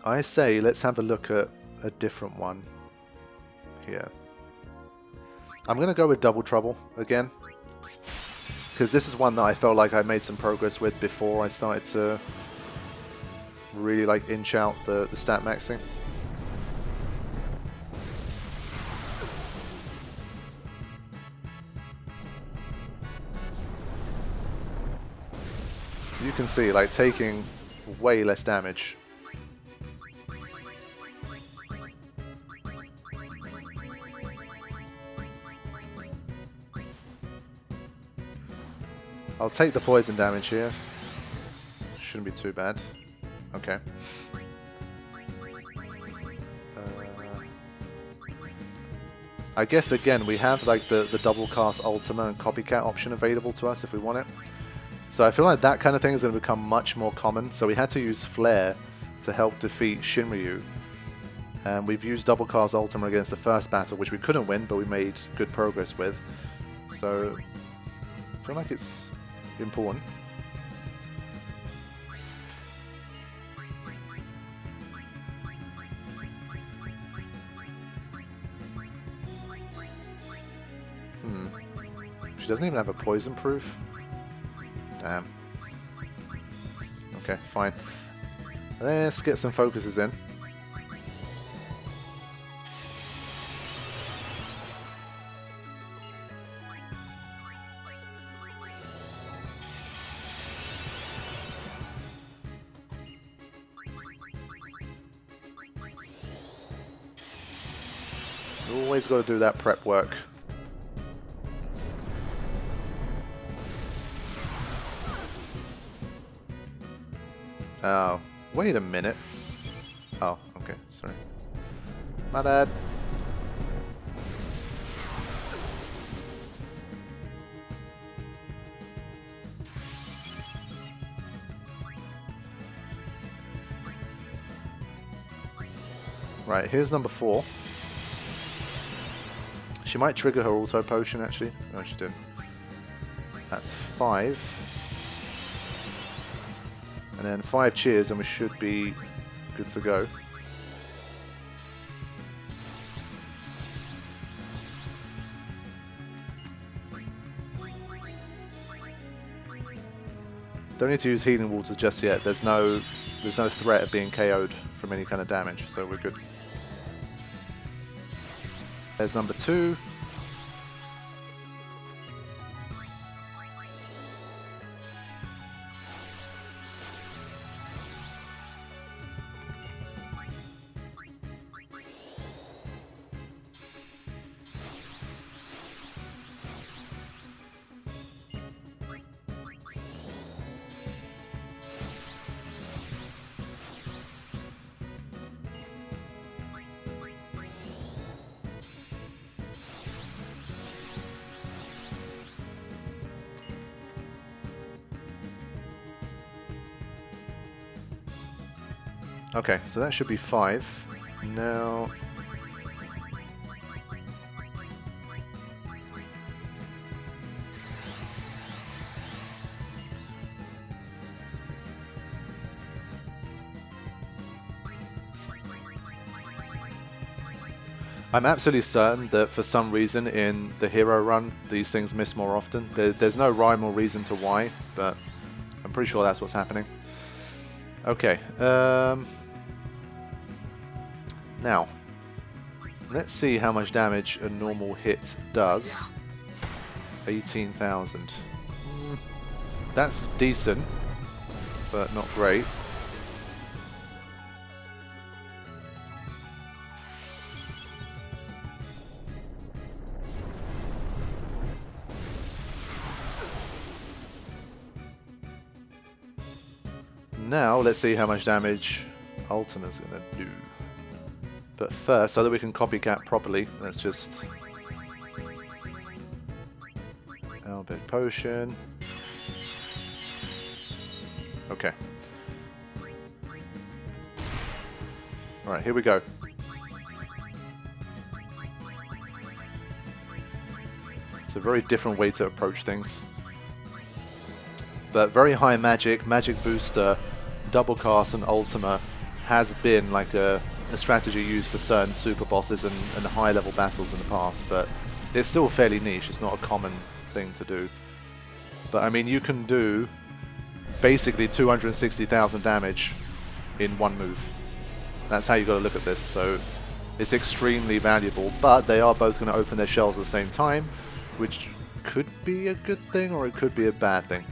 I say let's have a look at a different one here. I'm going to go with Double Trouble again, because this is one that I felt like I made some progress with before I started to really like inch out the stat maxing. You can see like taking way less damage. I'll take the poison damage here. Shouldn't be too bad. Okay. I guess again we have like the double cast Ultima and copycat option available to us if we want it. So I feel like that kind of thing is going to become much more common. So we had to use Flare to help defeat Shinryu. And we've used double cast Ultima against the first battle, which we couldn't win, but we made good progress with. So I feel like it's important. She doesn't even have a poison proof. Damn. Okay, fine. Let's get some focuses in. Always got to do that prep work. Oh, wait a minute. Oh, okay, sorry. My bad. Right, here's number 4. She might trigger her auto potion actually. No, she didn't. That's 5. And then 5 cheers and we should be good to go. Don't need to use healing waters just yet. There's no threat of being KO'd from any kind of damage, so we're good. There's number 2. Okay, so that should be 5. Now... I'm absolutely certain that for some reason in the hero run, these things miss more often. There's no rhyme or reason to why, but I'm pretty sure that's what's happening. Okay, now, let's see how much damage a normal hit does. 18,000. That's decent, but not great. Now, let's see how much damage Ultima's going to do. But first, so that we can copycat properly, let's just... Albert Potion. Okay. Alright, here we go. It's a very different way to approach things. But very high magic, magic booster, double cast and Ultima has been like a strategy used for certain super bosses and high level battles in the past, but it's still fairly niche. It's not a common thing to do. But I mean, you can do basically 260,000 damage in one move. That's how you got to look at this. So it's extremely valuable, but they are both going to open their shells at the same time, which could be a good thing or it could be a bad thing.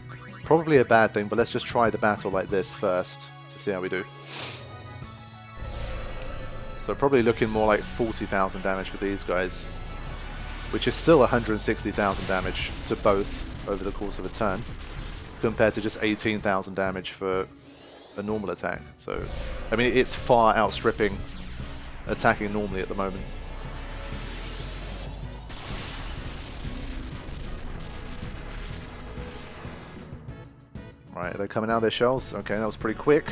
Probably a bad thing, but let's just try the battle like this first to see how we do. So probably looking more like 40,000 damage for these guys, which is still 160,000 damage to both over the course of a turn, compared to just 18,000 damage for a normal attack. So, I mean, it's far outstripping attacking normally at the moment. Right, they're coming out of their shells. Okay, that was pretty quick.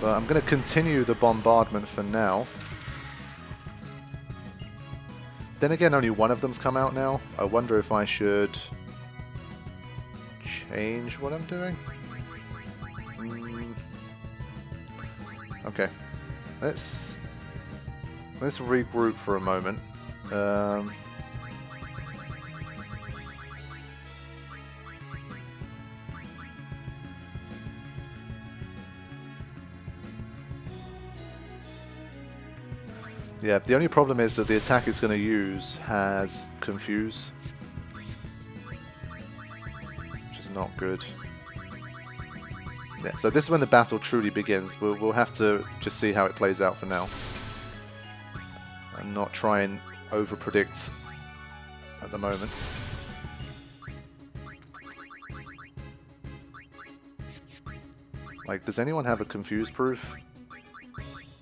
But I'm going to continue the bombardment for now. Then again, only one of them's come out now. I wonder if I should change what I'm doing. Okay, let's regroup for a moment. Yeah, the only problem is that the attack it's going to use has Confuse, which is not good. Yeah, so this is when the battle truly begins. We'll have to just see how it plays out for now, and not try and over-predict at the moment. Like, does anyone have a Confuse proof?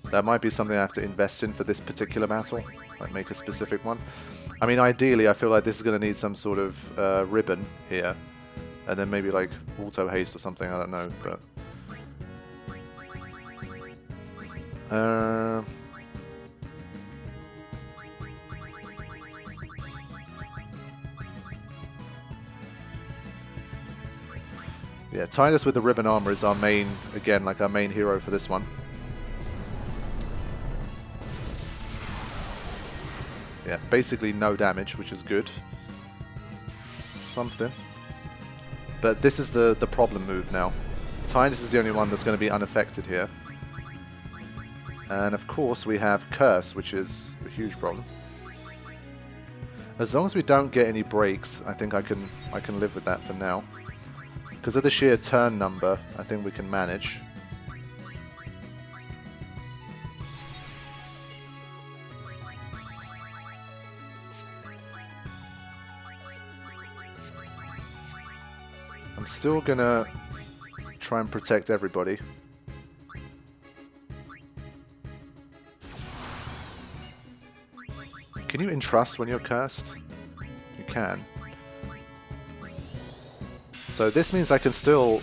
That might be something I have to invest in for this particular battle, like make a specific one. I mean, ideally, I feel like this is going to need some sort of ribbon here, and then maybe like auto haste or something. I don't know, but yeah, Titus with the ribbon armor is our main, again, like our main hero for this one. Yeah, basically no damage, which is good. Something. But this is the problem move now. Titus is the only one that's going to be unaffected here. And of course we have Curse, which is a huge problem. As long as we don't get any breaks, I think I can live with that for now. Because of the sheer turn number, I think we can manage. I'm still gonna try and protect everybody. Can you entrust when you're cursed? You can. So this means I can still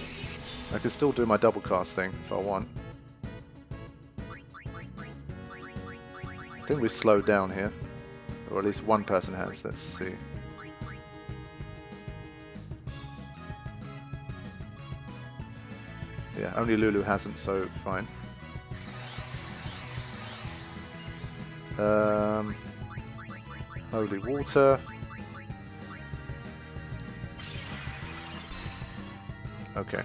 do my double cast thing if I want. I think we've slowed down here, or at least one person has. Let's see. Yeah, only Lulu hasn't, so fine. Holy water. Okay.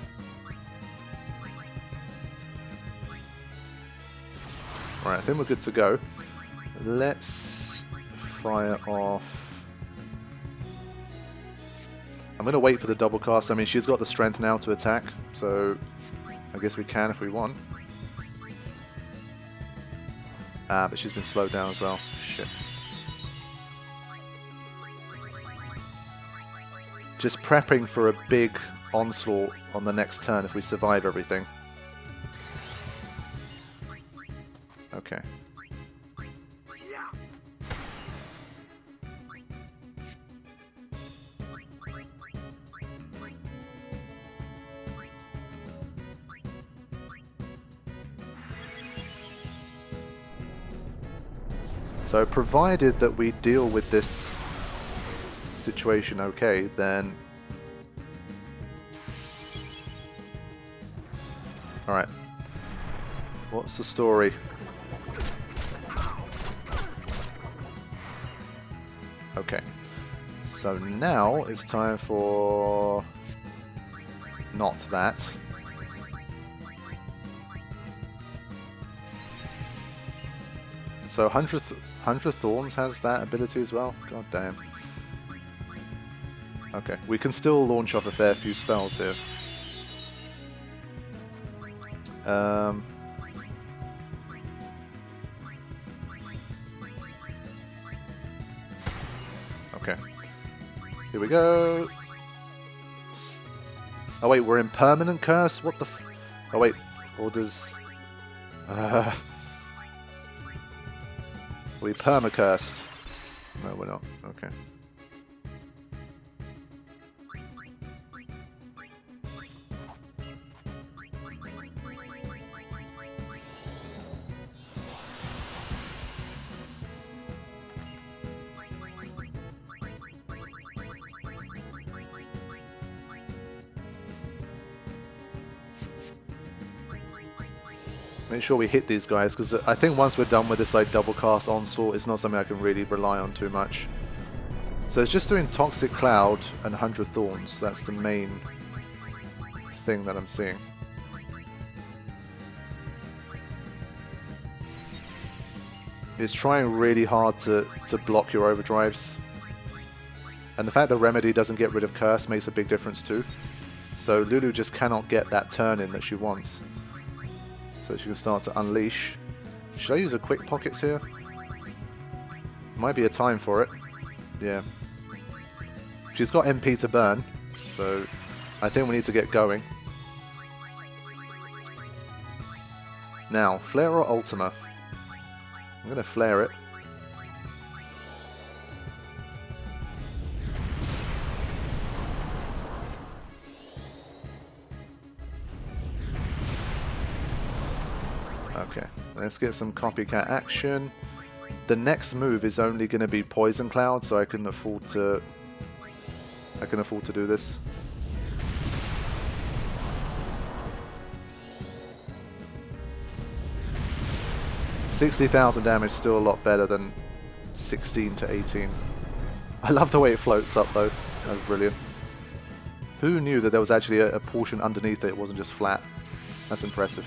Alright, I think we're good to go. Let's fire off. I'm going to wait for the double cast. I mean, she's got the strength now to attack, so I guess we can if we want. Ah, but she's been slowed down as well. Shit. Just prepping for a big onslaught on the next turn if we survive everything. Okay. So provided that we deal with this situation okay, then Alright. What's the story? Okay. So now it's time for... not that. So 100 Thorns has that ability as well? God damn. Okay, we can still launch off a fair few spells here. Okay. Here we go. Oh wait, we're in permanent curse? What the f... Oh wait, or does... Are we perma-cursed? No, we're not. Okay. Make sure we hit these guys, because I think once we're done with this like double cast onslaught, it's not something I can really rely on too much. So it's just doing Toxic Cloud and 100 Thorns. That's the main thing that I'm seeing. It's trying really hard to block your overdrives. And the fact that Remedy doesn't get rid of Curse makes a big difference too. So Lulu just cannot get that turn in that she wants. So she can start to unleash. Should I use a quick pockets here? Might be a time for it. Yeah. She's got MP to burn, so I think we need to get going. Now, Flare or Ultima? I'm going to flare it. Okay, let's get some copycat action. The next move is only going to be Poison Cloud, so I can afford to do this. $60,000 damage, still a lot better than 16 to 18. I love the way it floats up though. That's brilliant. Who knew that there was actually a portion underneath it wasn't just flat? That's impressive.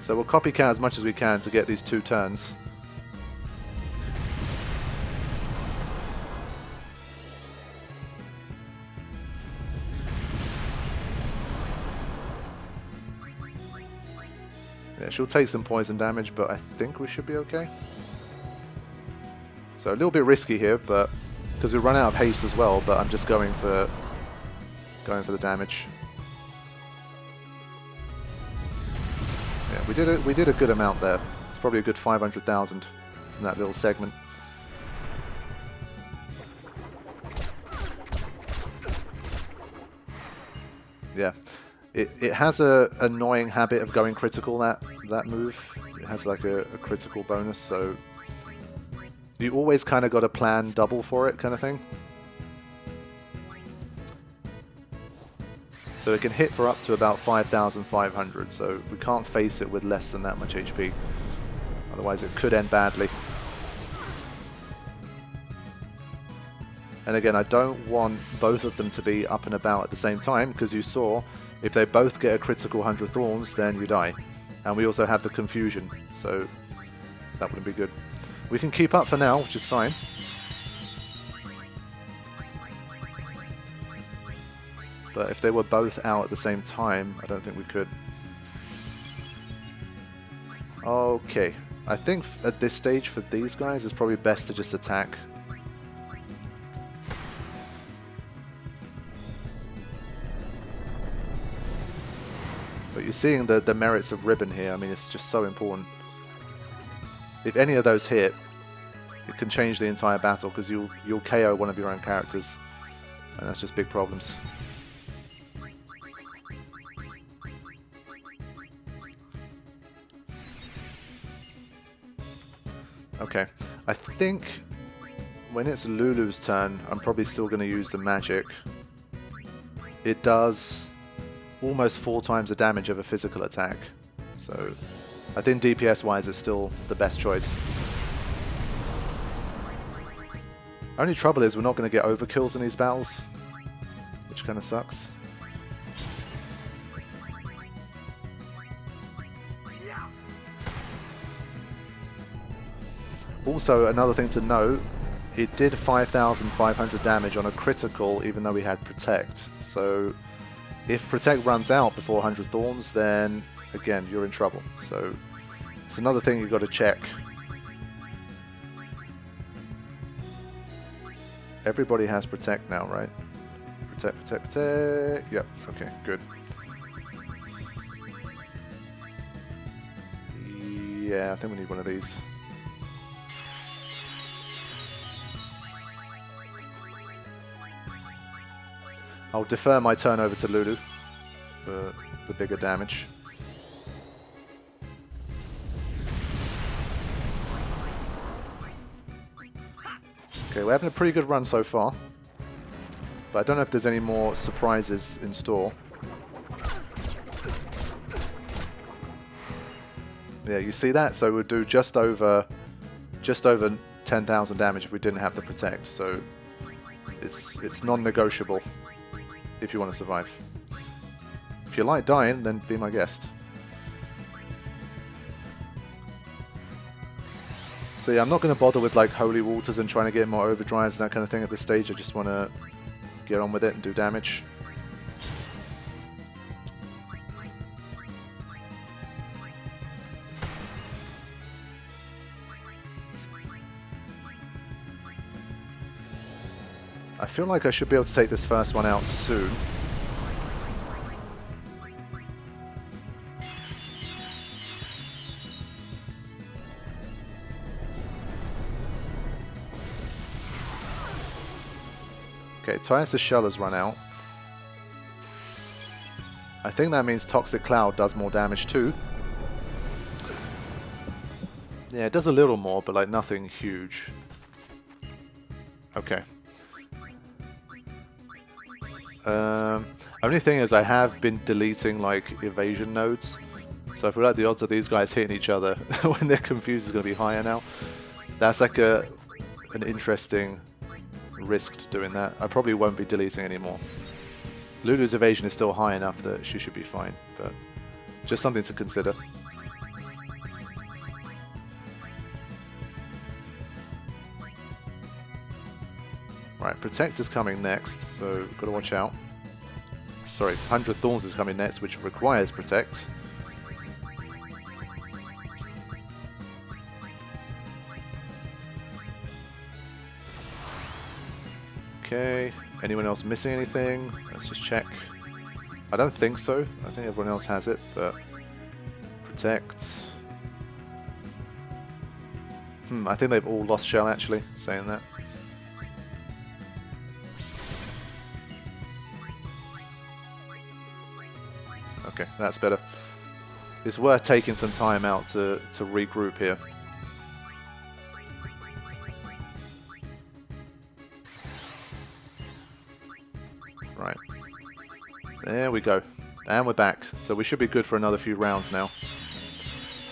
So we'll copycat as much as we can to get these 2 turns. Yeah, she'll take some poison damage, but I think we should be okay. So a little bit risky here, but because we run out of haste as well, but I'm just going for the damage. Yeah, we did a good amount there. It's probably a good 500,000 from that little segment. Yeah, it has a annoying habit of going critical. That move, it has like a critical bonus, so you always kind of got to plan double for it, kind of thing. So it can hit for up to about 5,500, so we can't face it with less than that much HP. Otherwise it could end badly. And again, I don't want both of them to be up and about at the same time, because you saw, if they both get a critical 100 Thorns, then you die. And we also have the confusion, so that wouldn't be good. We can keep up for now, which is fine. But if they were both out at the same time, I don't think we could. Okay, I think at this stage for these guys, it's probably best to just attack. But you're seeing the merits of Ribbon here. I mean, it's just so important. If any of those hit, it can change the entire battle, because you'll KO one of your own characters. And that's just big problems. Okay, I think when it's Lulu's turn, I'm probably still going to use the magic. it does almost 4 times the damage of a physical attack. So I think DPS wise it's still the best choice. Only trouble is we're not going to get overkills in these battles, which kind of sucks. Also, another thing to note, it did 5,500 damage on a critical even though we had Protect. So if Protect runs out before 100 Thorns, then again, you're in trouble. So it's another thing you've got to check. Everybody has Protect now, right? Protect, Protect, Protect. Yep, okay, good. Yeah, I think we need one of these. I'll defer my turn over to Lulu for the bigger damage. Okay, we're having a pretty good run so far, but I don't know if there's any more surprises in store. Yeah, you see that? So we'd do just over 10,000 damage if we didn't have the Protect. So it's non-negotiable if you want to survive. If you like dying, then be my guest. So yeah, I'm not going to bother with like Holy Waters and trying to get more overdrives and that kind of thing at this stage. I just want to get on with it and do damage. I feel like I should be able to take this first one out soon. Okay, Tyus' shell has run out. I think that means Toxic Cloud does more damage too. Yeah, it does a little more, but like nothing huge. Okay. Only thing is I have been deleting like evasion nodes, so I feel like the odds of these guys hitting each other when they're confused is going to be higher now. That's like an interesting risk to doing that. I probably won't be deleting anymore. Lulu's evasion is still high enough that she should be fine, but just something to consider. Right, Protect is coming next, so got to watch out. Sorry, 100 Thorns is coming next, which requires Protect. Okay, anyone else missing anything? Let's just check. I don't think so. I think everyone else has it, but Protect. I think they've all lost shell actually, saying that. Okay, that's better. It's worth taking some time out to regroup here. Right. There we go. And we're back. So we should be good for another few rounds now.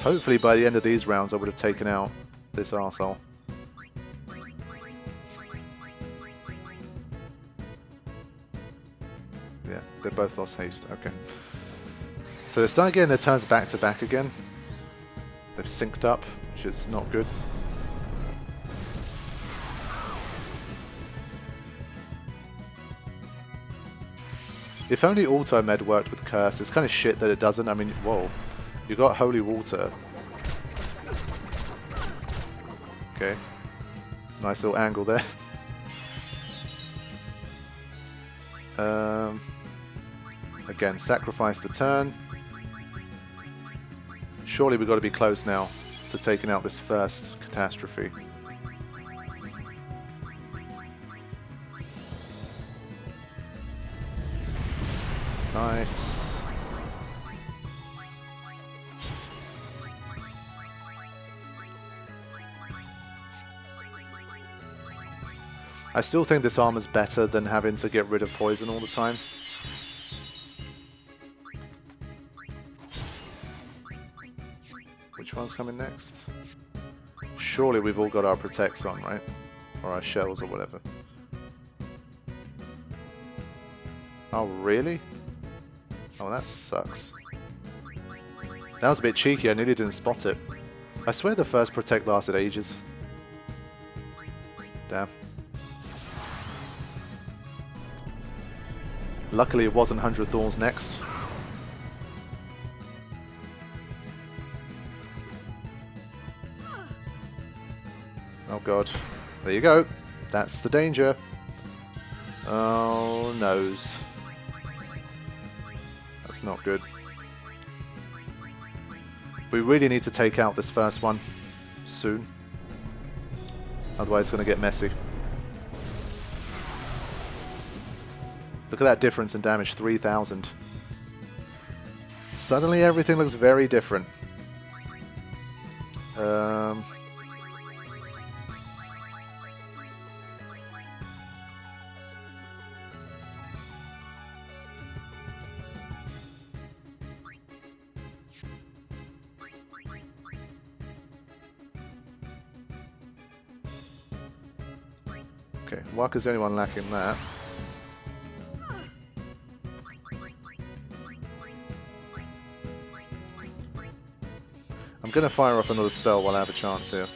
Hopefully by the end of these rounds I would have taken out this arsehole. Yeah, they both lost haste. Okay. So they're starting getting their turns back to back again. They've synced up, which is not good. If only Auto Med worked with Curse. It's kind of shit that it doesn't. I mean, whoa. You got Holy Water. Okay. Nice little angle there. Again, sacrifice the turn. Surely we've got to be close now to taking out this first Catastrophe. Nice. I still think this armor's better than having to get rid of poison all the time. one's coming next? Surely we've all got our protects on, right? Or our shells or whatever. Oh, really? Oh, that sucks. That was a bit cheeky, I nearly didn't spot it. I swear the first protect lasted ages. Damn. Luckily it wasn't 100 Thorns next. Oh god. There you go. That's the danger. Oh, noes. That's not good. We really need to take out this first one soon. Otherwise it's going to get messy. Look at that difference in damage, 3,000. Suddenly everything looks very different. Okay, Waka's the only one lacking that. I'm going to fire off another spell while I have a chance here.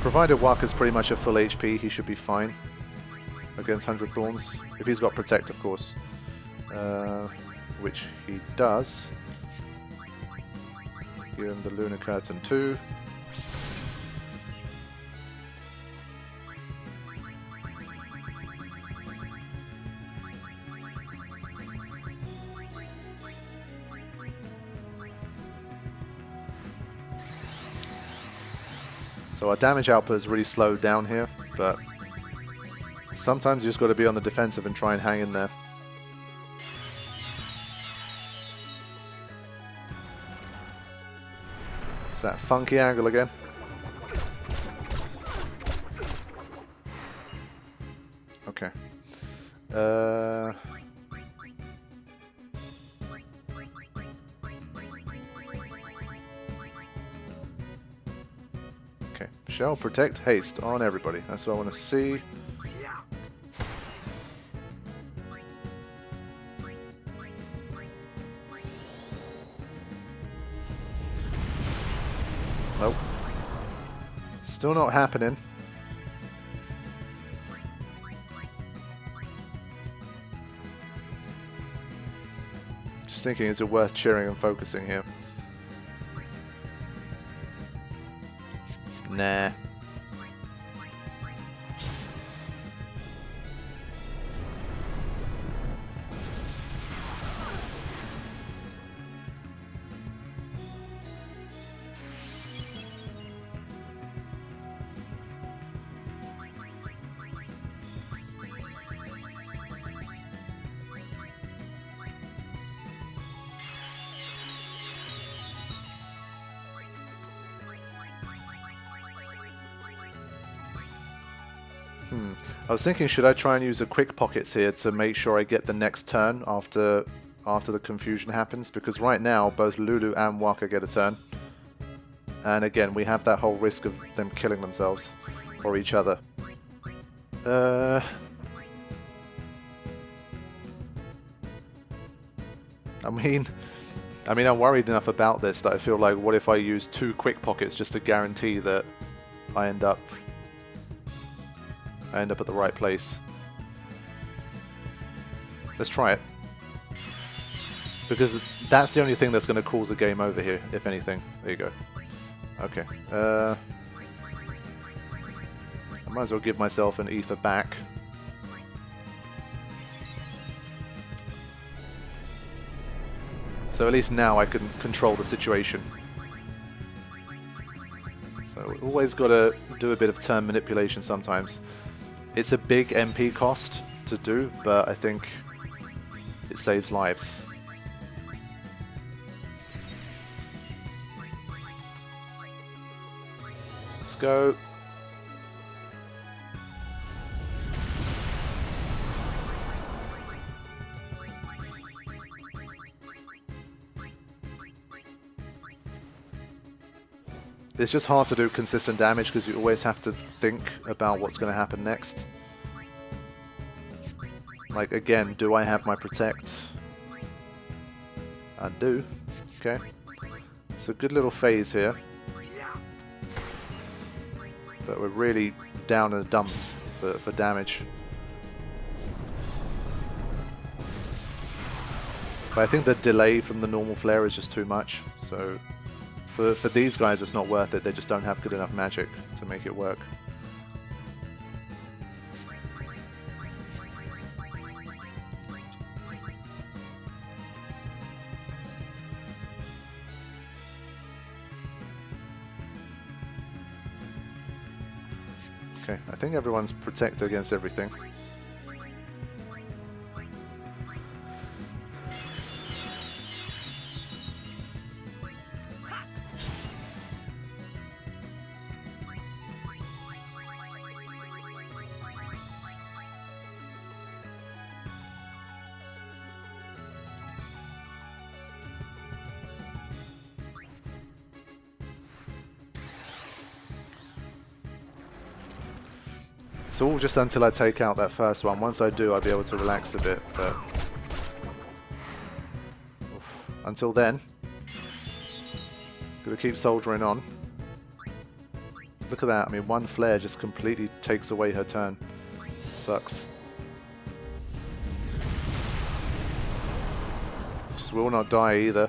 Provided Waka's pretty much at full HP, he should be fine against 100 Thorns. If he's got Protect, of course. Which he does. Give him the Lunar Curtain too. So our damage output is really slowed down here, but sometimes you just got to be on the defensive and try and hang in there. It's that funky angle again. Okay. Okay. Shell, Protect, Haste on everybody. That's what I want to see. Nope. Still not happening. Just thinking, is it worth cheering and focusing here? Nah. I was thinking, should I try and use a quick pockets here to make sure I get the next turn after the confusion happens? Because right now, both Lulu and Waka get a turn. And again, we have that whole risk of them killing themselves or each other. I mean, I'm worried enough about this that I feel like, what if I use 2 quick pockets just to guarantee that I end up at the right place. Let's try it. Because that's the only thing that's going to cause a game over here, if anything. There you go. Okay. I might as well give myself an ether back. So at least now I can control the situation. So always got to do a bit of turn manipulation sometimes. It's a big MP cost to do, but I think it saves lives. Let's go. It's just hard to do consistent damage because you always have to think about what's going to happen next. Like, again, do I have my protect? I do. Okay. It's a good little phase here. But we're really down in the dumps for damage. But I think the delay from the normal flare is just too much. So for these guys, it's not worth it. They just don't have good enough magic to make it work. Okay, I think everyone's protected against everything. It's all just until I take out that first one. Once I do, I'll be able to relax a bit, but until then, gotta keep soldiering on. Look at that, I mean, one flare just completely takes away her turn. Sucks. Just will not die either.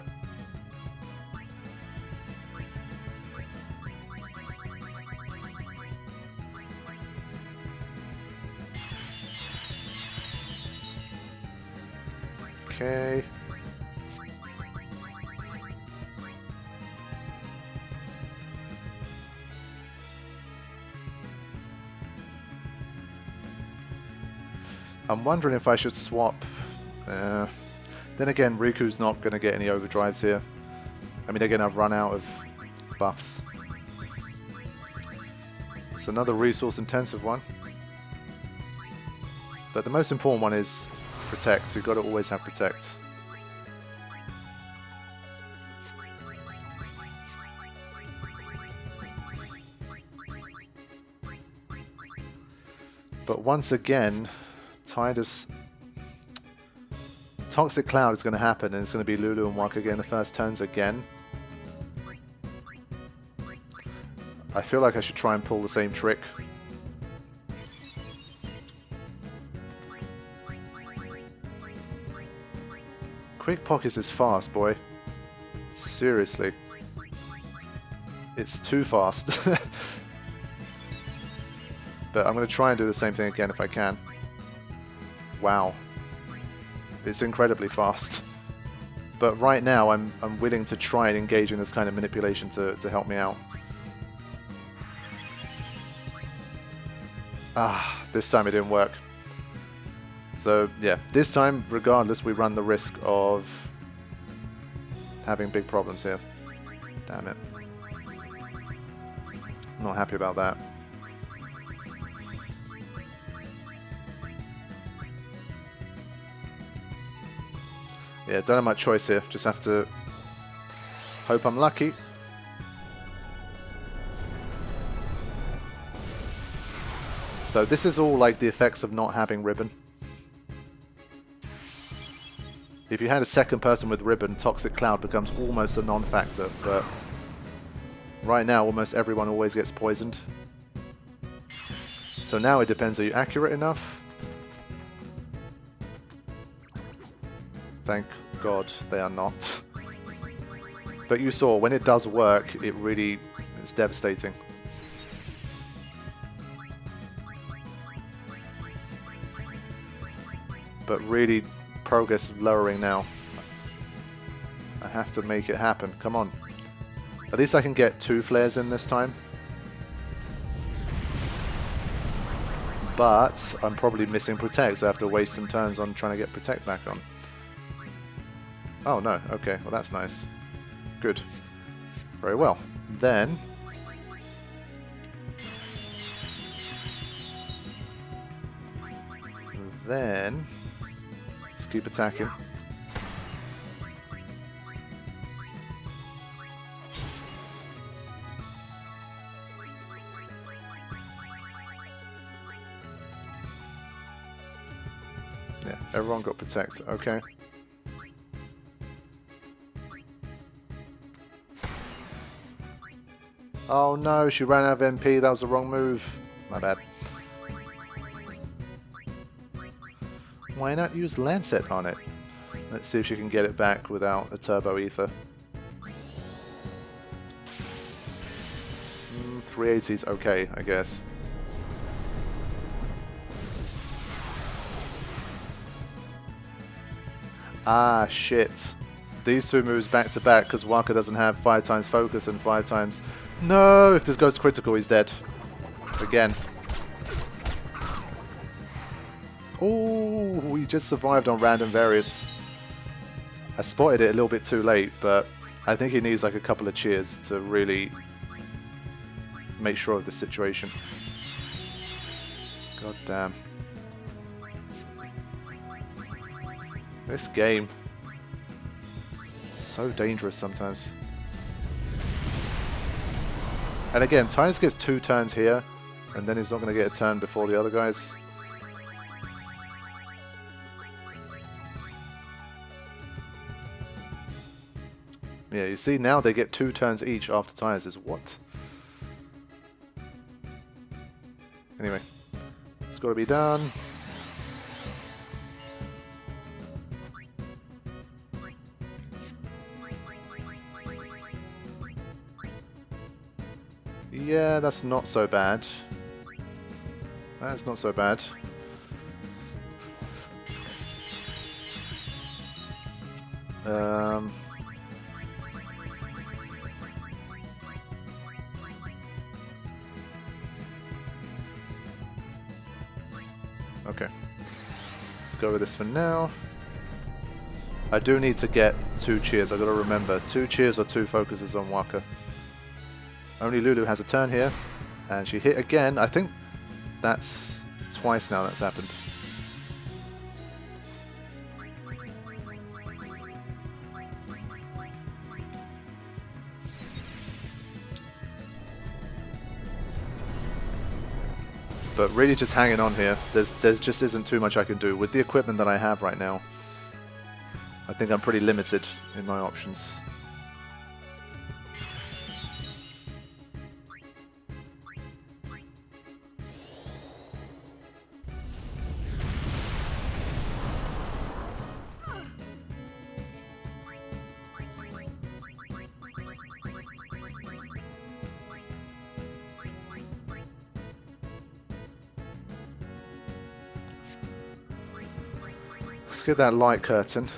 Okay. I'm wondering if I should swap. Then again, Riku's not going to get any overdrives here. I mean, again, I've run out of buffs. It's another resource-intensive one. But the most important one is protect. You've got to always have protect. But once again, Toxic Cloud is going to happen, and it's going to be Lulu and Waka getting the first turns again. I feel like I should try and pull the same trick. Quick Pockets is fast, boy. Seriously. It's too fast. But I'm going to try and do the same thing again if I can. Wow. It's incredibly fast. But right now I'm willing to try and engage in this kind of manipulation to help me out. Ah, this time it didn't work. So yeah, this time, regardless, we run the risk of having big problems here. Damn it. I'm not happy about that. Yeah, don't have much choice here. Just have to hope I'm lucky. So this is all like the effects of not having ribbon. If you had a second person with ribbon, Toxic Cloud becomes almost a non-factor, but right now almost everyone always gets poisoned. So now it depends, are you accurate enough? Thank God they are not. But you saw, when it does work, it's devastating. But really, progress is lowering now. I have to make it happen. Come on. At least I can get 2 flares in this time. But I'm probably missing protect, so I have to waste some turns on trying to get protect back on. Oh no, okay, well that's nice. Good. Very well. Then let's keep attacking. Everyone got protect. Okay. Oh no, she ran out of MP. That was the wrong move. My bad. Why not use Lancet on it? Let's see if she can get it back without a Turbo Ether. 380's okay, I guess. Ah, shit. These two moves back to back because Waka doesn't have 5 times focus and 5 times... No! If this goes critical, he's dead. Again. Oh, we just survived on random variants. I spotted it a little bit too late, but I think he needs like a couple of cheers to really make sure of the situation. God damn. This game. So dangerous sometimes. And again, Titus gets 2 turns here, and then he's not going to get a turn before the other guys. Yeah, you see now they get 2 turns each after Titus is what? Anyway, it's got to be done. Yeah, that's not so bad. That's not so bad. Okay. Let's go with this for now. I do need to get 2 cheers. I've got to remember. 2 cheers or 2 focuses on Waka. Only Lulu has a turn here, and she hit again. I think that's twice now that's happened. But really just hanging on here. There's just isn't too much I can do. With the equipment that I have right now, I think I'm pretty limited in my options. Let's get that light curtain.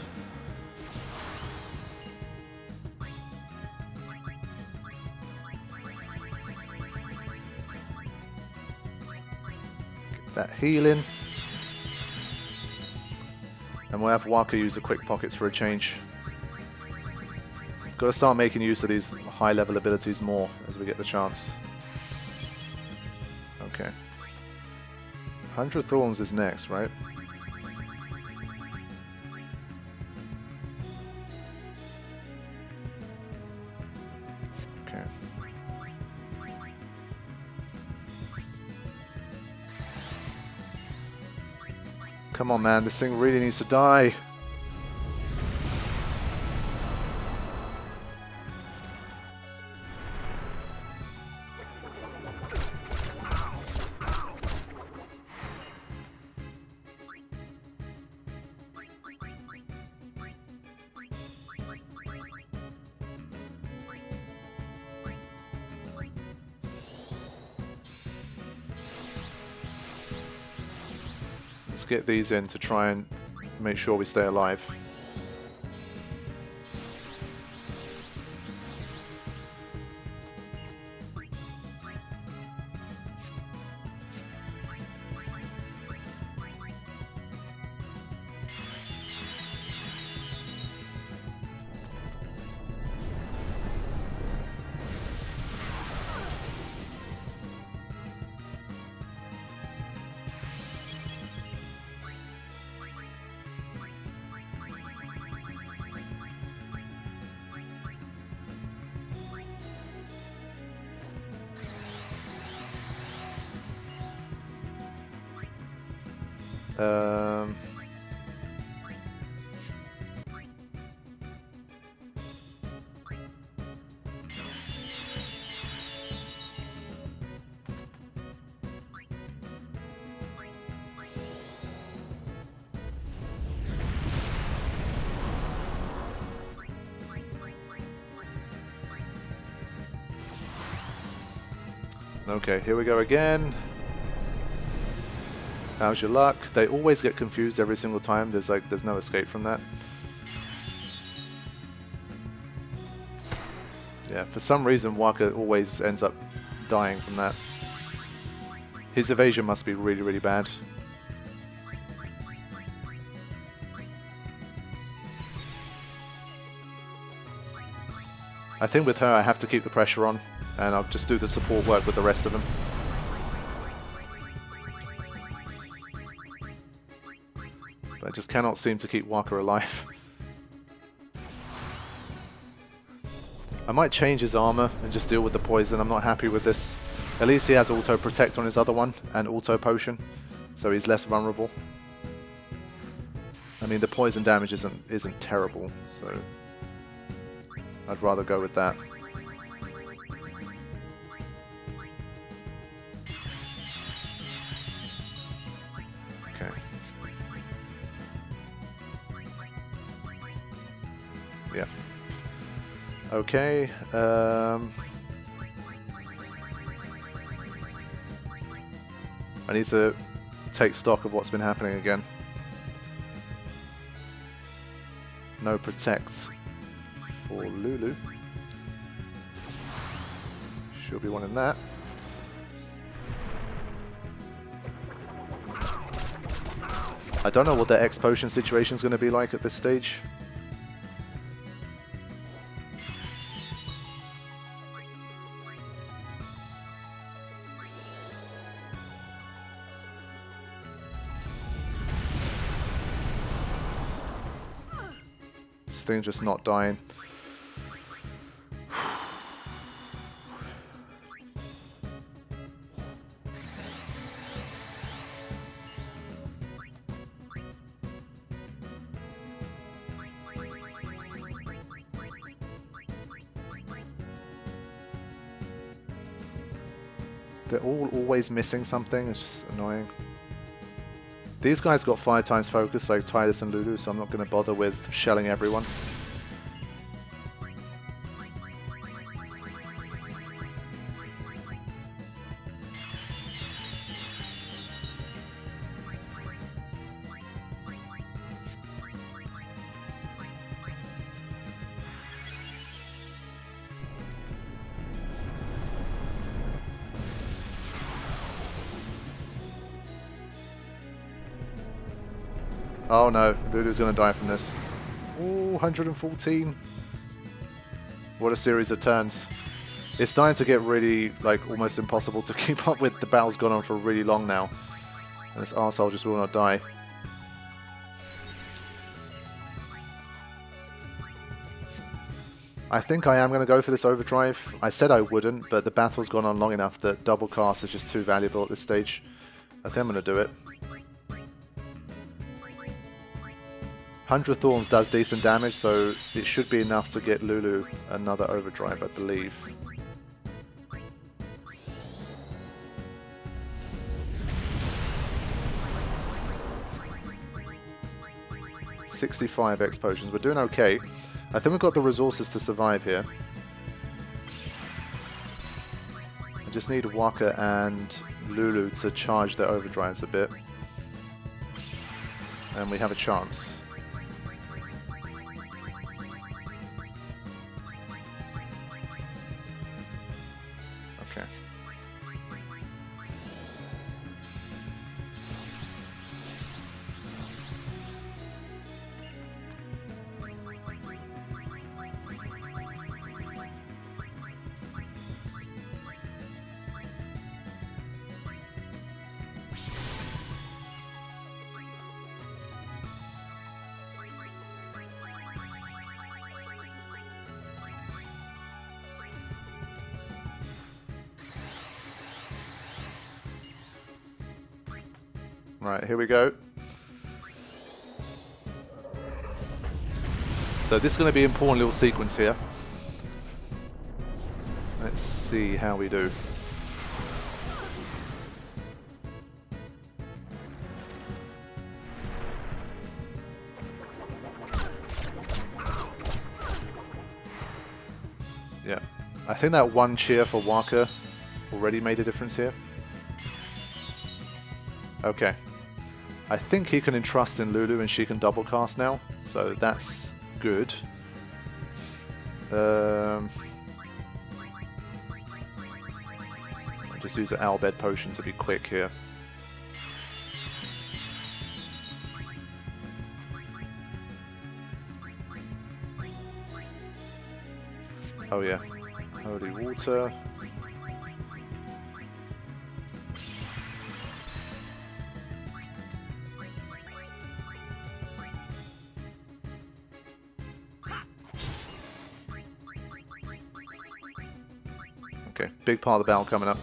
Get that healing. And we'll have Waka use the quick pockets for a change. Got to start making use of these high level abilities more as we get the chance. Okay. 100 Thorns is next, right? Okay. Come on, man, this thing really needs to die. Let's get these in to try and make sure we stay alive. Okay, here we go again. How's your luck? They always get confused every single time. There's no escape from that. Yeah, for some reason Waka always ends up dying from that. His evasion must be really, really bad. I think with her I have to keep the pressure on, and I'll just do the support work with the rest of them. But I just cannot seem to keep Waka alive. I might change his armor and just deal with the poison. I'm not happy with this. At least he has auto protect on his other one and auto potion, so he's less vulnerable. I mean, the poison damage isn't terrible, so I'd rather go with that. Okay. Yeah. Okay. I need to take stock of what's been happening again. No protect for Lulu. She'll be wanting that. I don't know what their X potion situation is going to be like at this stage. This thing's just not dying. They're always missing something. It's just annoying. These guys got 5 times focus like Tidus and Lulu, so I'm not going to bother with shelling everyone. Oh no, Lulu's gonna die from this. Ooh, 114. What a series of turns. It's starting to get really, like, almost impossible to keep up with. The battle's gone on for really long now. And this arsehole just will not die. I think I am going to go for this overdrive. I said I wouldn't, but the battle's gone on long enough that double cast is just too valuable at this stage. I think I'm going to do it. 100 Thorns does decent damage, so it should be enough to get Lulu another overdrive, I believe. $65 X potions. We're doing okay. I think we've got the resources to survive here. I just need Waka and Lulu to charge their overdrives a bit. And we have a chance. Okay. Right, here we go. So this is going to be an important little sequence here. Let's see how we do. Yeah, I think that one cheer for Waka already made a difference here. Okay. I think he can entrust in Lulu and she can double cast now, so that's good. I'll just use an Owlbed Potion to be quick here. Oh yeah, Holy Water. Okay, big part of the battle coming up.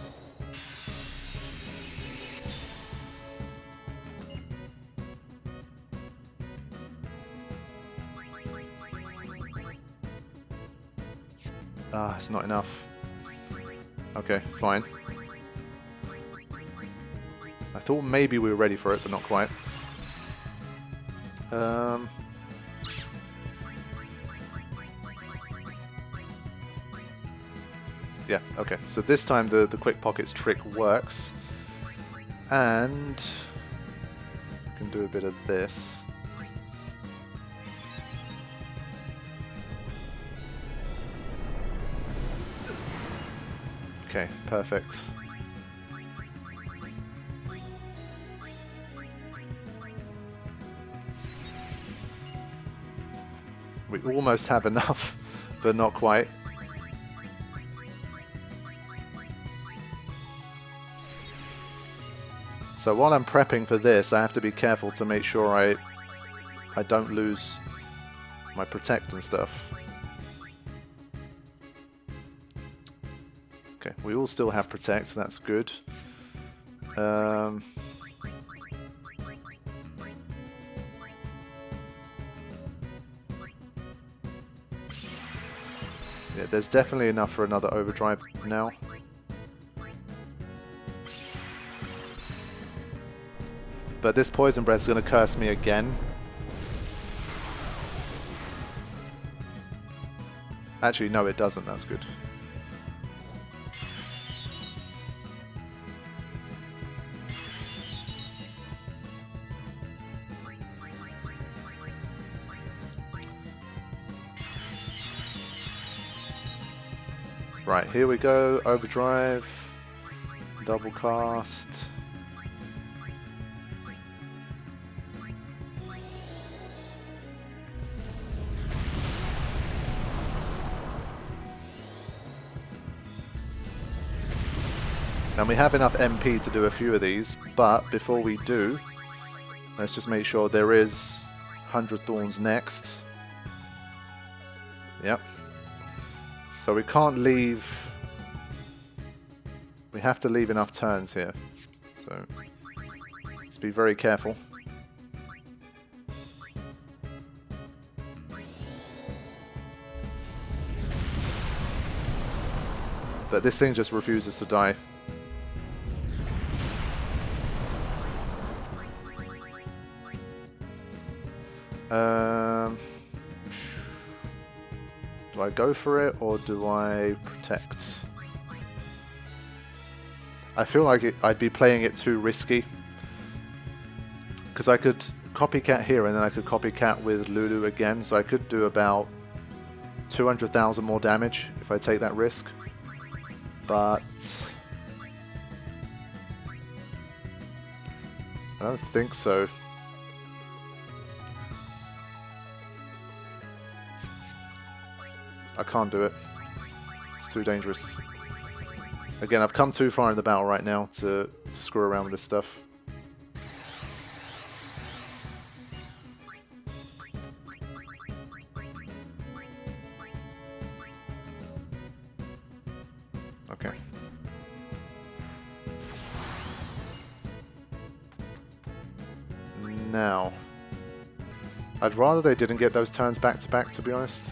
Ah, it's not enough. Okay, fine. I thought maybe we were ready for it, but not quite. Yeah, okay. So this time the Quick Pockets trick works. And I can do a bit of this. Okay, perfect. We almost have enough, but not quite. So while I'm prepping for this, I have to be careful to make sure I don't lose my protect and stuff. Okay, we all still have protect, that's good. Yeah, there's definitely enough for another overdrive now. But this Poison Breath is going to curse me again. Actually, no, it doesn't. That's good. Right, here we go. Overdrive. Double cast. And we have enough MP to do a few of these, but before we do, let's just make sure there is 100 Thorns next. Yep. So we can't leave... We have to leave enough turns here. So let's be very careful. But this thing just refuses to die. Do I go for it or do I protect? I feel like I'd be playing it too risky. Because I could copycat here and then I could copycat with Lulu again, so I could do about 200,000 more damage if I take that risk. But I don't think so. I can't do it. It's too dangerous. Again, I've come too far in the battle right now to screw around with this stuff. Okay. Now, I'd rather they didn't get those turns back to back, to be honest.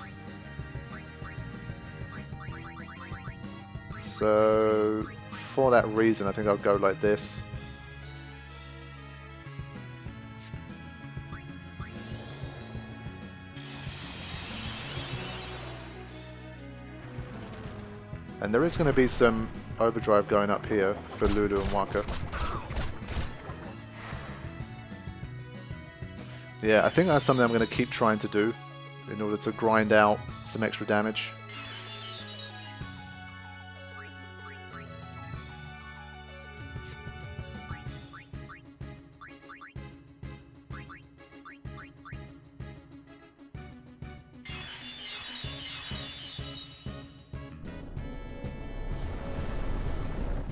So, for that reason, I think I'll go like this. And there is going to be some overdrive going up here for Lulu and Waka. Yeah, I think that's something I'm going to keep trying to do in order to grind out some extra damage.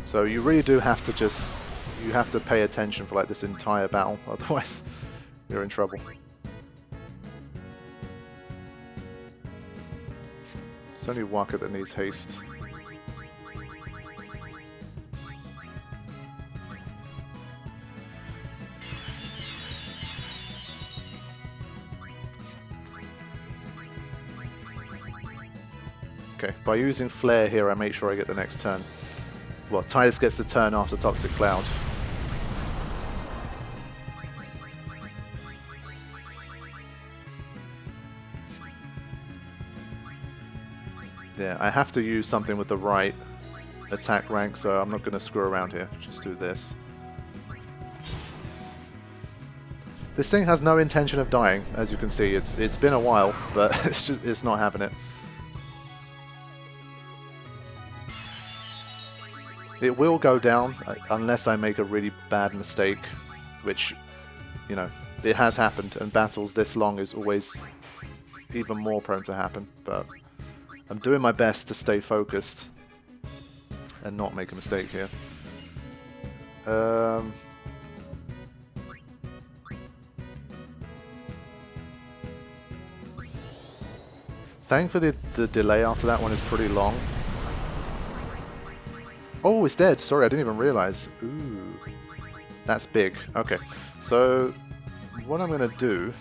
So you really do have to you have to pay attention for like this entire battle, otherwise you're in trouble. It's only Waka that needs haste. Okay, by using Flare here I make sure I get the next turn. Well, Titus gets the turn after Toxic Cloud. Yeah, I have to use something with the right attack rank, so I'm not going to screw around here. Just do this. This thing has no intention of dying, as you can see. It's been a while, but it's not having it. It will go down unless I make a really bad mistake, which, you know, it has happened, and battles this long is always even more prone to happen, but I'm doing my best to stay focused and not make a mistake here. Thankfully the delay after that one is pretty long. Oh, it's dead. Sorry, I didn't even realize. Ooh. That's big. Okay. So, what I'm going to do...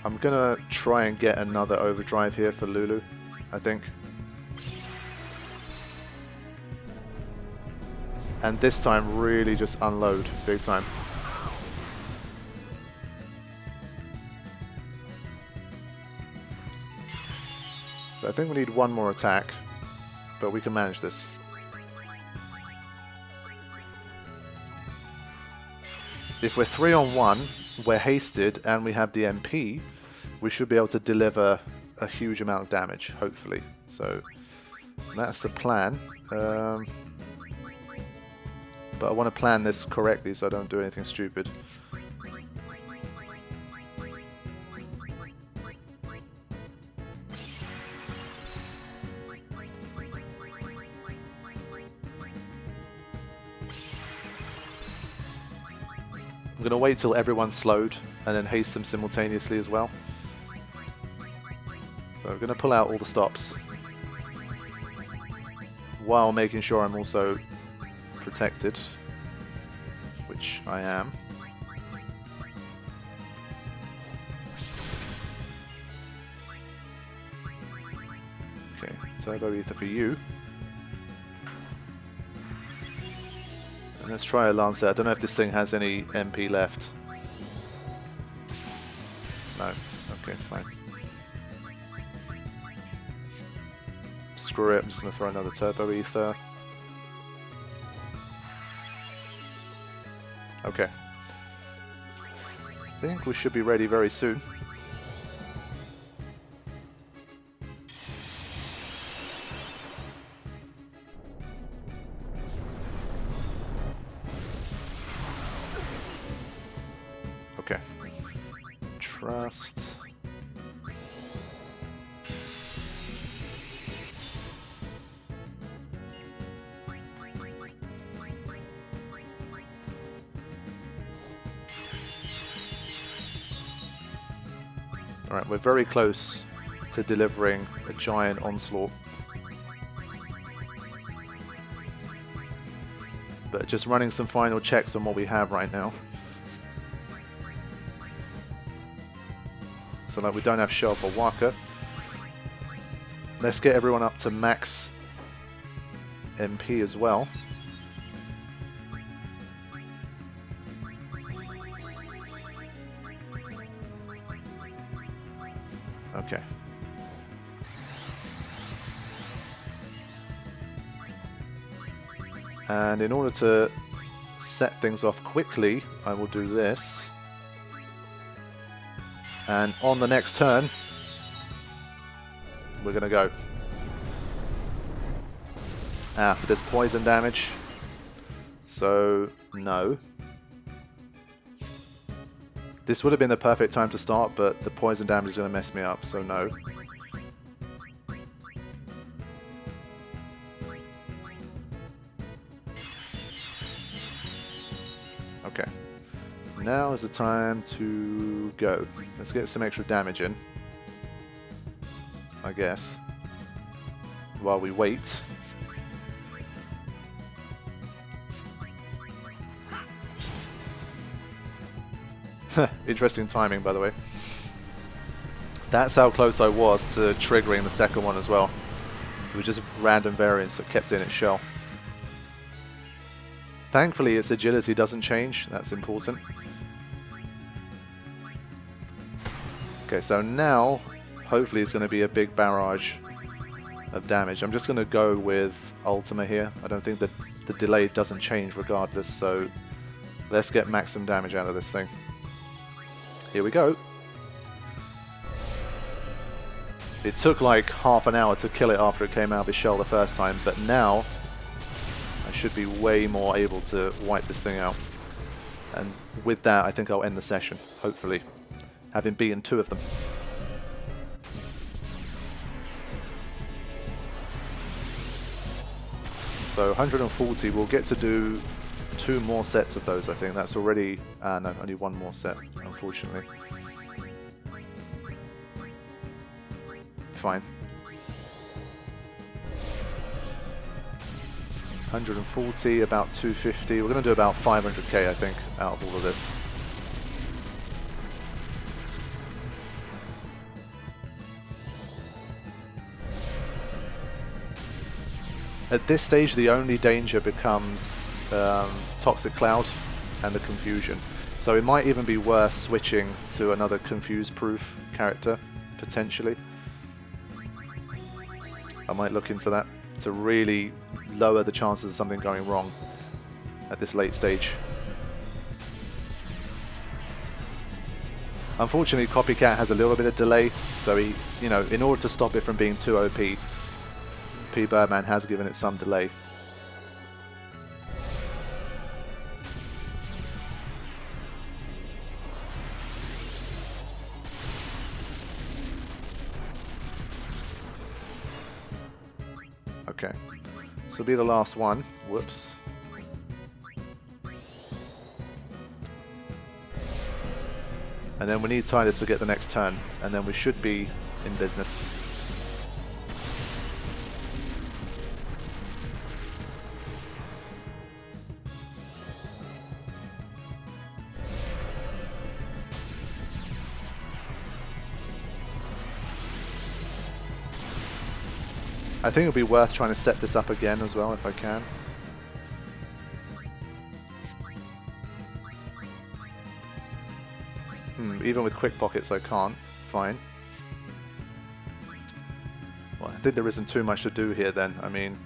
I'm gonna try and get another overdrive here for Lulu, I think. And this time really just unload big time. So I think we need one more attack, but we can manage this. If we're 3-on-1, we're hasted and we have the MP, we should be able to deliver a huge amount of damage, hopefully. So that's the plan. But I want to plan this correctly so I don't do anything stupid. I'm going to wait till everyone's slowed and then haste them simultaneously as well. So I'm going to pull out all the stops while making sure I'm also protected, which I am. Okay, Turbo Ether for you. And let's try a Lancer. I don't know if this thing has any MP left. No. Okay, fine. Screw it, I'm just going to throw another Turbo Ether. Okay. I think we should be ready very soon. Okay. Trust. Alright, we're very close to delivering a giant onslaught. But just running some final checks on what we have right now. So like we don't have Shell for Waka. Let's get everyone up to max MP as well. Okay. And in order to set things off quickly, I will do this. And on the next turn, we're going to go. Ah, but there's poison damage. So, no. This would have been the perfect time to start, but the poison damage is going to mess me up, so no. Okay. Now is the time to go. Let's get some extra damage in, I guess, while we wait. Interesting timing, by the way. That's how close I was to triggering the second one as well. It was just random variance that kept in its shell. Thankfully, its agility doesn't change. That's important. Okay, so now, hopefully it's going to be a big barrage of damage. I'm just going to go with Ultima here. I don't think that the delay doesn't change regardless, so let's get maximum damage out of this thing. Here we go. It took like half an hour to kill it after it came out of his shell the first time, but now I should be way more able to wipe this thing out. And with that, I think I'll end the session, hopefully, having beaten 2 of them. So 140, we'll get to do 2 more sets of those, I think. That's already... no, only 1 more set, unfortunately. Fine. 140, about 250. We're going to do about 500k, I think, out of all of this. At this stage, the only danger becomes Toxic Cloud and the Confusion. So it might even be worth switching to another Confuse-proof character, potentially. I might look into that to really lower the chances of something going wrong at this late stage. Unfortunately, Copycat has a little bit of delay, so he, you know, in order to stop it from being too OP, Pbirdman has given it some delay. Okay, this will be the last one. Whoops. And then we need Tidus to get the next turn, and then we should be in business. I think it'll be worth trying to set this up again as well if I can. Even with quick pockets I can't. Fine. Well, I think there isn't too much to do here then. I mean,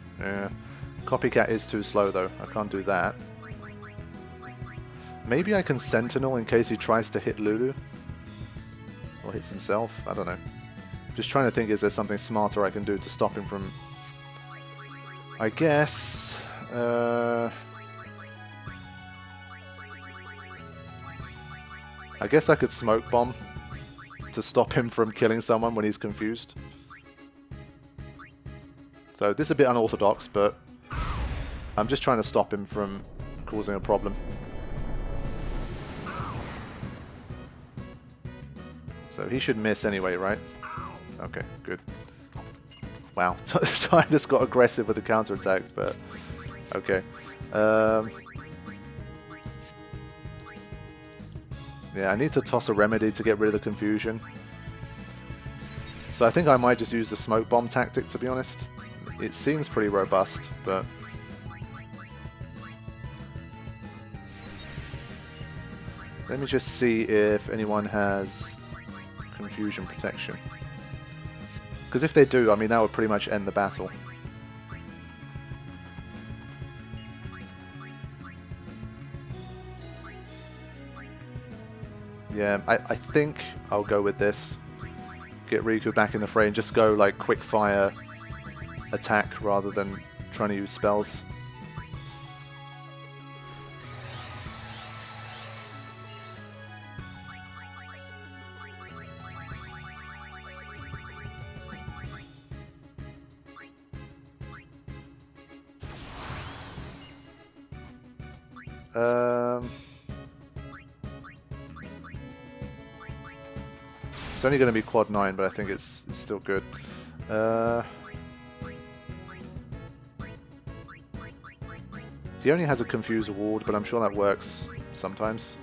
Copycat is too slow though. I can't do that. Maybe I can Sentinel in case he tries to hit Lulu. Or hits himself. I don't know. Just trying to think, is there something smarter I can do to stop him from... I guess... I guess I could Smoke Bomb to stop him from killing someone when he's confused. So this is a bit unorthodox, but I'm just trying to stop him from causing a problem. So he should miss anyway, right? Okay, good. Wow, Tidus got aggressive with the counterattack, but okay. Yeah, I need to toss a remedy to get rid of the confusion. So So I think I might just use the smoke bomb tactic, to be honest. It seems pretty robust, but... Let me just see if anyone has confusion protection. Because if they do, I mean, that would pretty much end the battle. Yeah, I think I'll go with this. Get Riku back in the frame, just go like quick fire attack rather than trying to use spells. It's only going to be quad 9, but I think it's still good. He only has a Confuse Ward, but I'm sure that works sometimes.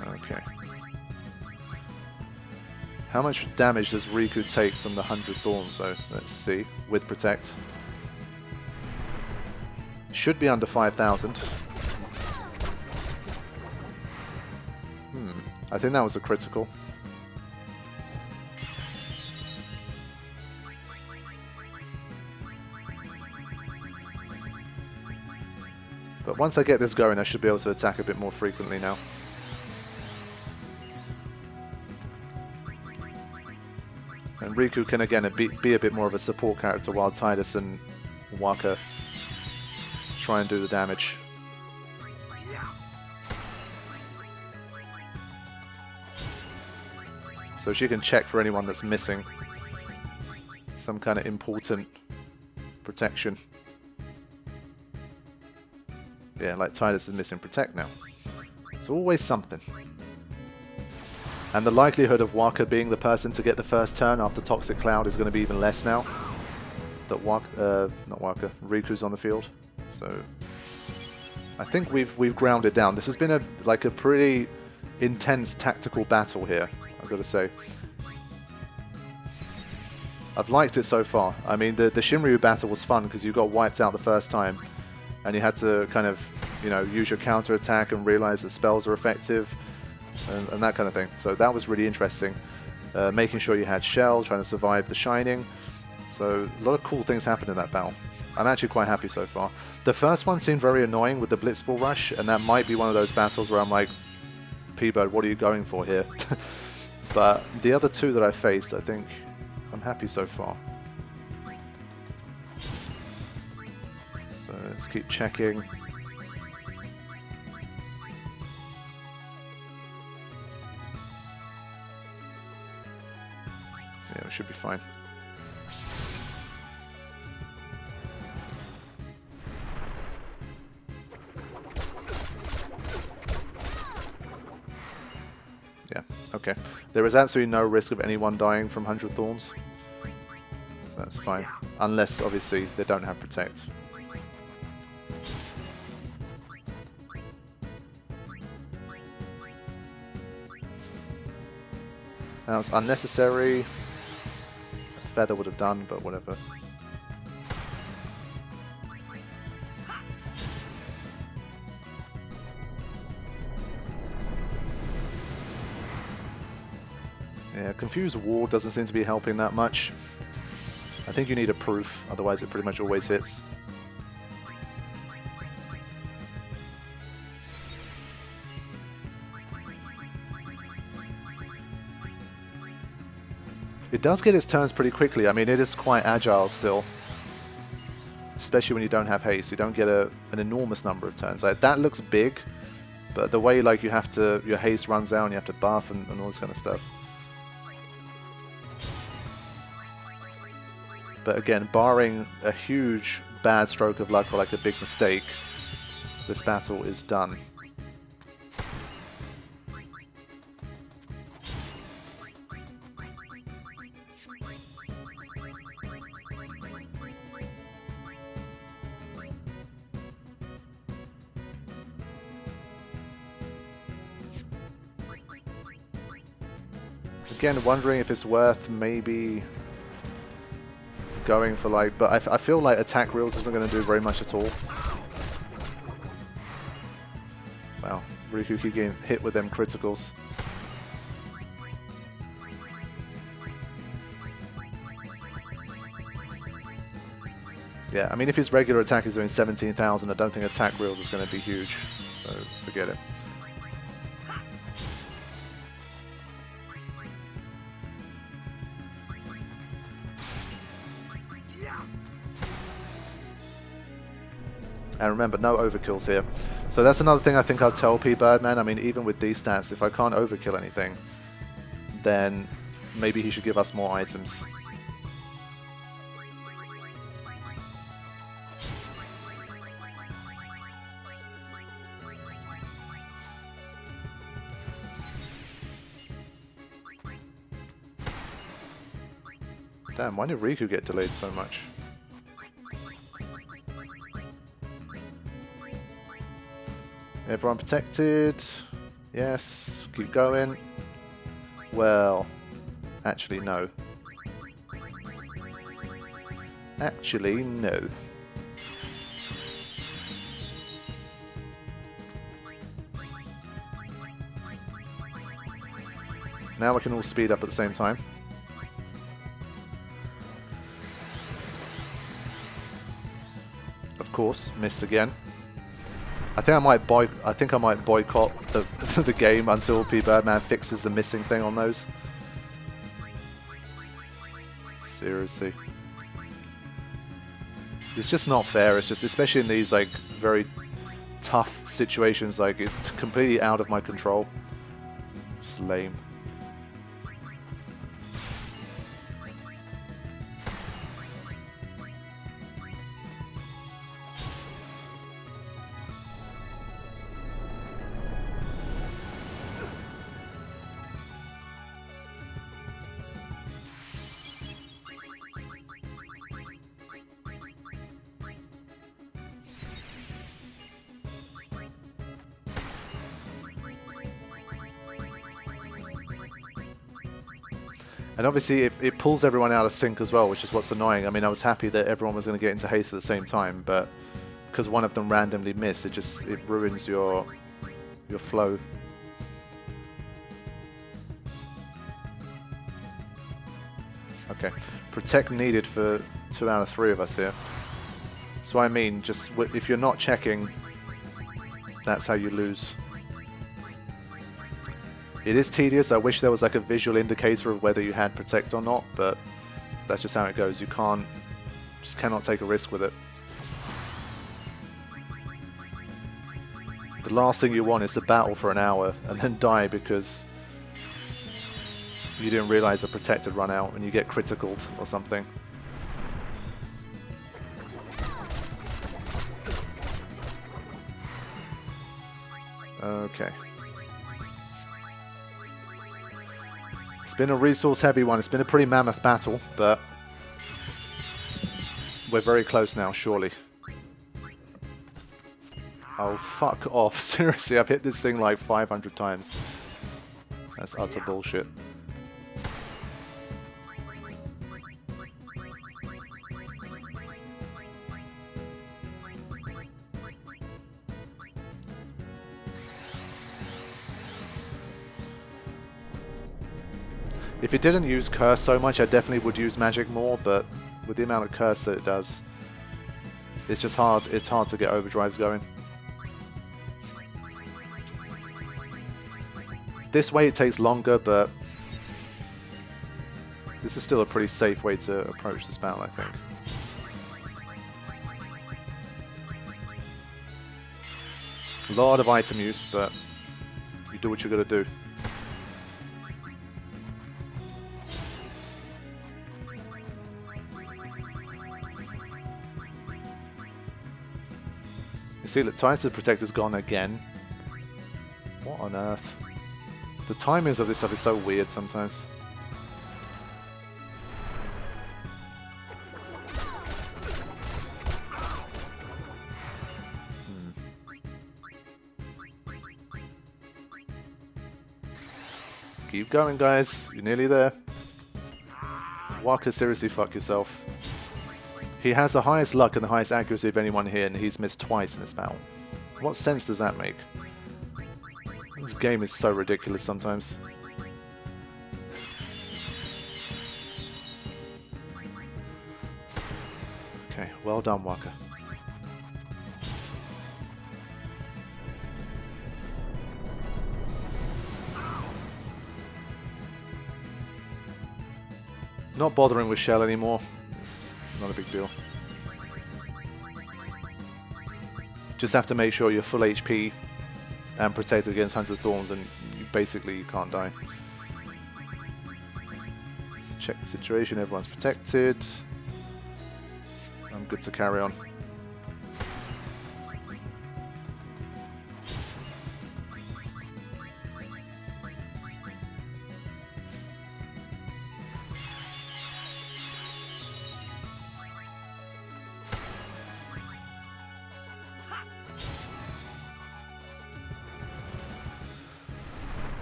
Okay. How much damage does Riku take from the 100 Thorns, though? Let's see. With Protect. Should be under 5,000. I think that was a critical. But once I get this going, I should be able to attack a bit more frequently now. And Riku can again be a bit more of a support character while Tidus and Waka try and do the damage. So she can check for anyone that's missing some kind of important protection. Yeah, like Tidus is missing Protect now. It's always something. And the likelihood of Waka being the person to get the first turn after Toxic Cloud is going to be even less now. That Riku's on the field. So I think we've grounded down. This has been a pretty intense tactical battle here, I've got to say. I've liked it so far. I mean, the Shinryu battle was fun because you got wiped out the first time and you had to kind of, you know, use your counter attack and realize that spells are effective and that kind of thing. So that was really interesting. Making sure you had Shell, trying to survive the Shining. So a lot of cool things happened in that battle. I'm actually quite happy so far. The first one seemed very annoying with the Blitzball Rush, and that might be one of those battles where I'm like, P-Bird, what are you going for here? But the other two that I faced, I think I'm happy so far. So let's keep checking. Yeah, we should be fine. Yeah, okay. There is absolutely no risk of anyone dying from 100 Thorns. So that's fine. Unless, obviously, they don't have Protect. That was unnecessary. A feather would have done, but whatever. Yeah, Confuse Ward doesn't seem to be helping that much. I think you need a proof, otherwise it pretty much always hits. It does get its turns pretty quickly. I mean, it is quite agile still. Especially when you don't have haste. You don't get an enormous number of turns. Like, that looks big, but the way like you have to, your haste runs out and you have to buff and all this kind of stuff. But again, barring a huge bad stroke of luck or like a big mistake, this battle is done. Again, wondering if it's worth maybe going for like... But I feel like attack reels isn't going to do very much at all. Wow, Riku keep getting hit with them criticals. Yeah, I mean, if his regular attack is doing 17,000, I don't think attack reels is going to be huge. So, forget it. And remember, no overkills here. So that's another thing I think I'll tell Pbirdman. I mean, even with these stats, if I can't overkill anything, then maybe he should give us more items. Damn, why did Riku get delayed so much? Everyone protected. Yes. Keep going. Well, actually, no. Actually, no. Now we can all speed up at the same time. Of course, missed again. I think I might boycott the the game until Pbirdman fixes the missing thing on those. Seriously. It's just not fair. It's just, especially in these like very tough situations, like it's completely out of my control. Just lame. And obviously it pulls everyone out of sync as well, which is what's annoying. I mean, I was happy that everyone was going to get into haste at the same time, but because one of them randomly missed, it ruins your flow. Okay, protect needed for 2 out of 3 of us here. So I mean, just if you're not checking, that's how you lose. It is tedious. I wish there was like a visual indicator of whether you had protect or not, but that's just how it goes. You just cannot take a risk with it. The last thing you want is to battle for an hour and then die because you didn't realize a protect had run out and you get criticaled or something. Okay. It's been a resource heavy one. It's been a pretty mammoth battle, but we're very close now, surely. Oh, fuck off. Seriously, I've hit this thing like 500 times. That's utter bullshit. If it didn't use Curse so much, I definitely would use Magic more, but with the amount of Curse that it does, it's just hard. It's hard to get overdrives going. This way it takes longer, but this is still a pretty safe way to approach this battle, I think. A lot of item use, but you do what you gotta do. You see, look, Titan's Protector's gone again. What on earth? The timings of this stuff is so weird sometimes. Keep going, guys. You're nearly there. Waka, seriously, fuck yourself. He has the highest luck and the highest accuracy of anyone here, and he's missed twice in this battle. What sense does that make? This game is so ridiculous sometimes. Okay, well done, Waka. Not bothering with Shell anymore. It's not a big deal. Just have to make sure you're full HP and protected against 100 Thorns, and you can't die. Let's check the situation. Everyone's protected. I'm good to carry on.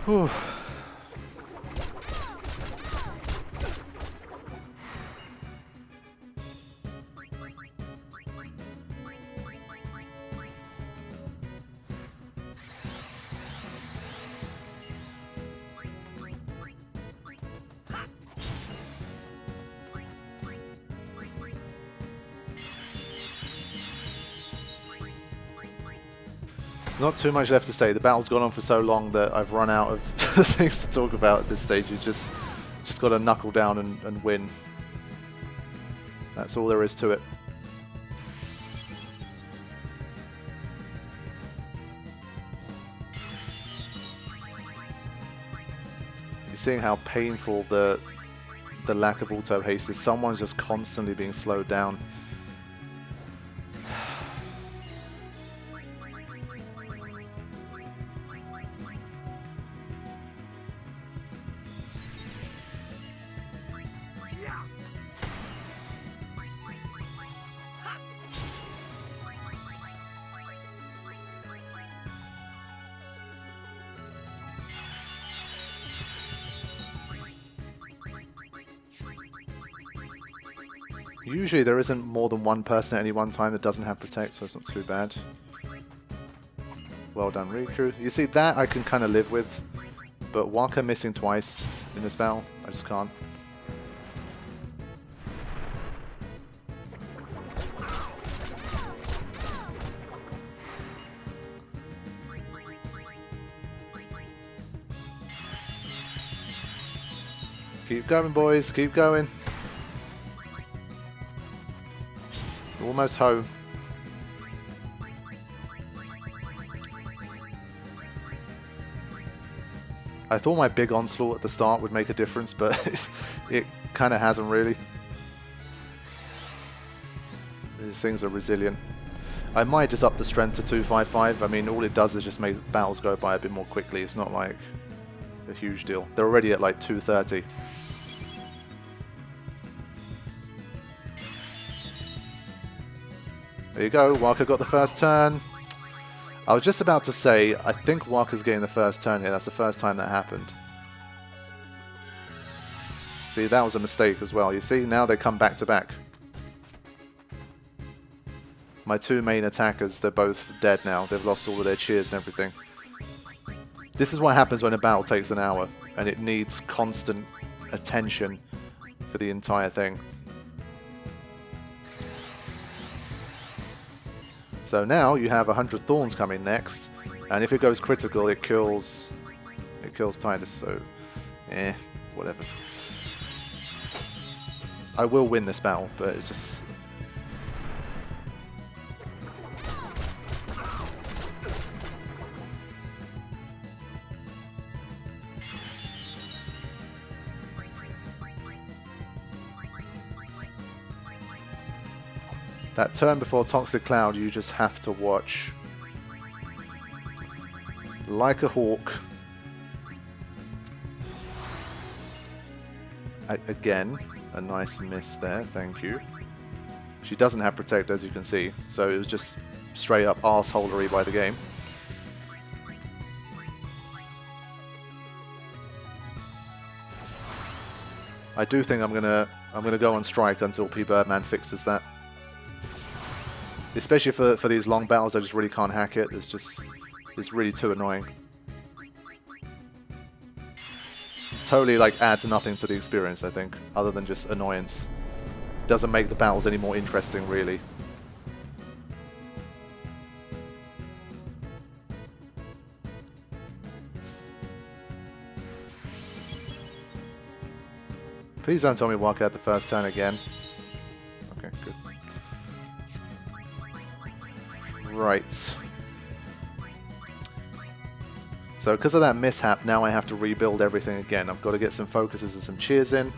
Whew. There's not too much left to say. The battle's gone on for so long that I've run out of things to talk about at this stage. You just got to knuckle down and win. That's all there is to it. You're seeing how painful the lack of auto haste is. Someone's just constantly being slowed down. Usually there isn't more than one person at any one time that doesn't have Protect, so it's not too bad. Well done, Riku. You see, that I can kind of live with, but Waka missing twice in this battle, I just can't. Keep going, boys, keep going. Almost home. I thought my big onslaught at the start would make a difference, but it kind of hasn't really. These things are resilient. I might just up the strength to 255. I mean, all it does is just make battles go by a bit more quickly. It's not like a huge deal. They're already at like 230. There you go, Waka got the first turn. I was just about to say, I think Waka's getting the first turn here. That's the first time that happened. See, that was a mistake as well. You see, now they come back to back. My two main attackers, they're both dead now. They've lost all of their cheers and everything. This is what happens when a battle takes an hour, and it needs constant attention for the entire thing. So now you have 100 Thorns coming next, and if it goes critical, it kills Tidus. So, whatever. I will win this battle, but it's just. That turn before Toxic Cloud, you just have to watch like a hawk. Again, a nice miss there, thank you. She doesn't have Protect, as you can see, so it was just straight up arseholery by the game. I do think I'm gonna go on strike until Pbirdman fixes that. Especially for these long battles, I just really can't hack it. It's really too annoying. Totally like adds nothing to the experience, I think, other than just annoyance. Doesn't make the battles any more interesting, really. Please don't tell me walk out the first turn again. Okay, good. Right. So because of that mishap, now I have to rebuild everything again. I've got to get some focuses and some cheers in,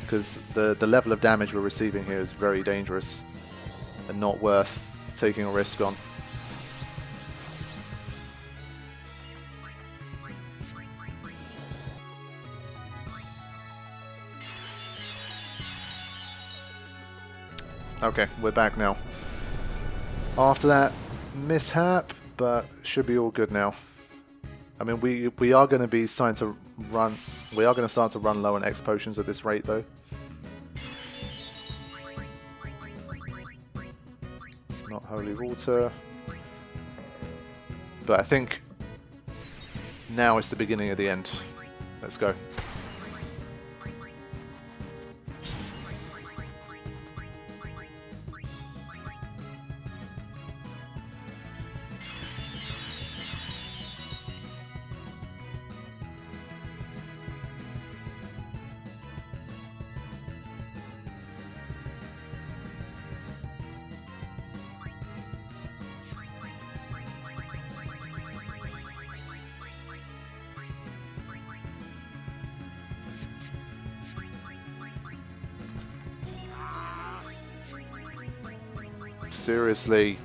because the level of damage we're receiving here is very dangerous and not worth taking a risk on. Okay, we're back now. After that mishap, but should be all good now. I mean, we are going to be starting to run. We are going to start to run low on X potions at this rate, though. Not holy water, but I think now it's the beginning of the end. Let's go. Seriously,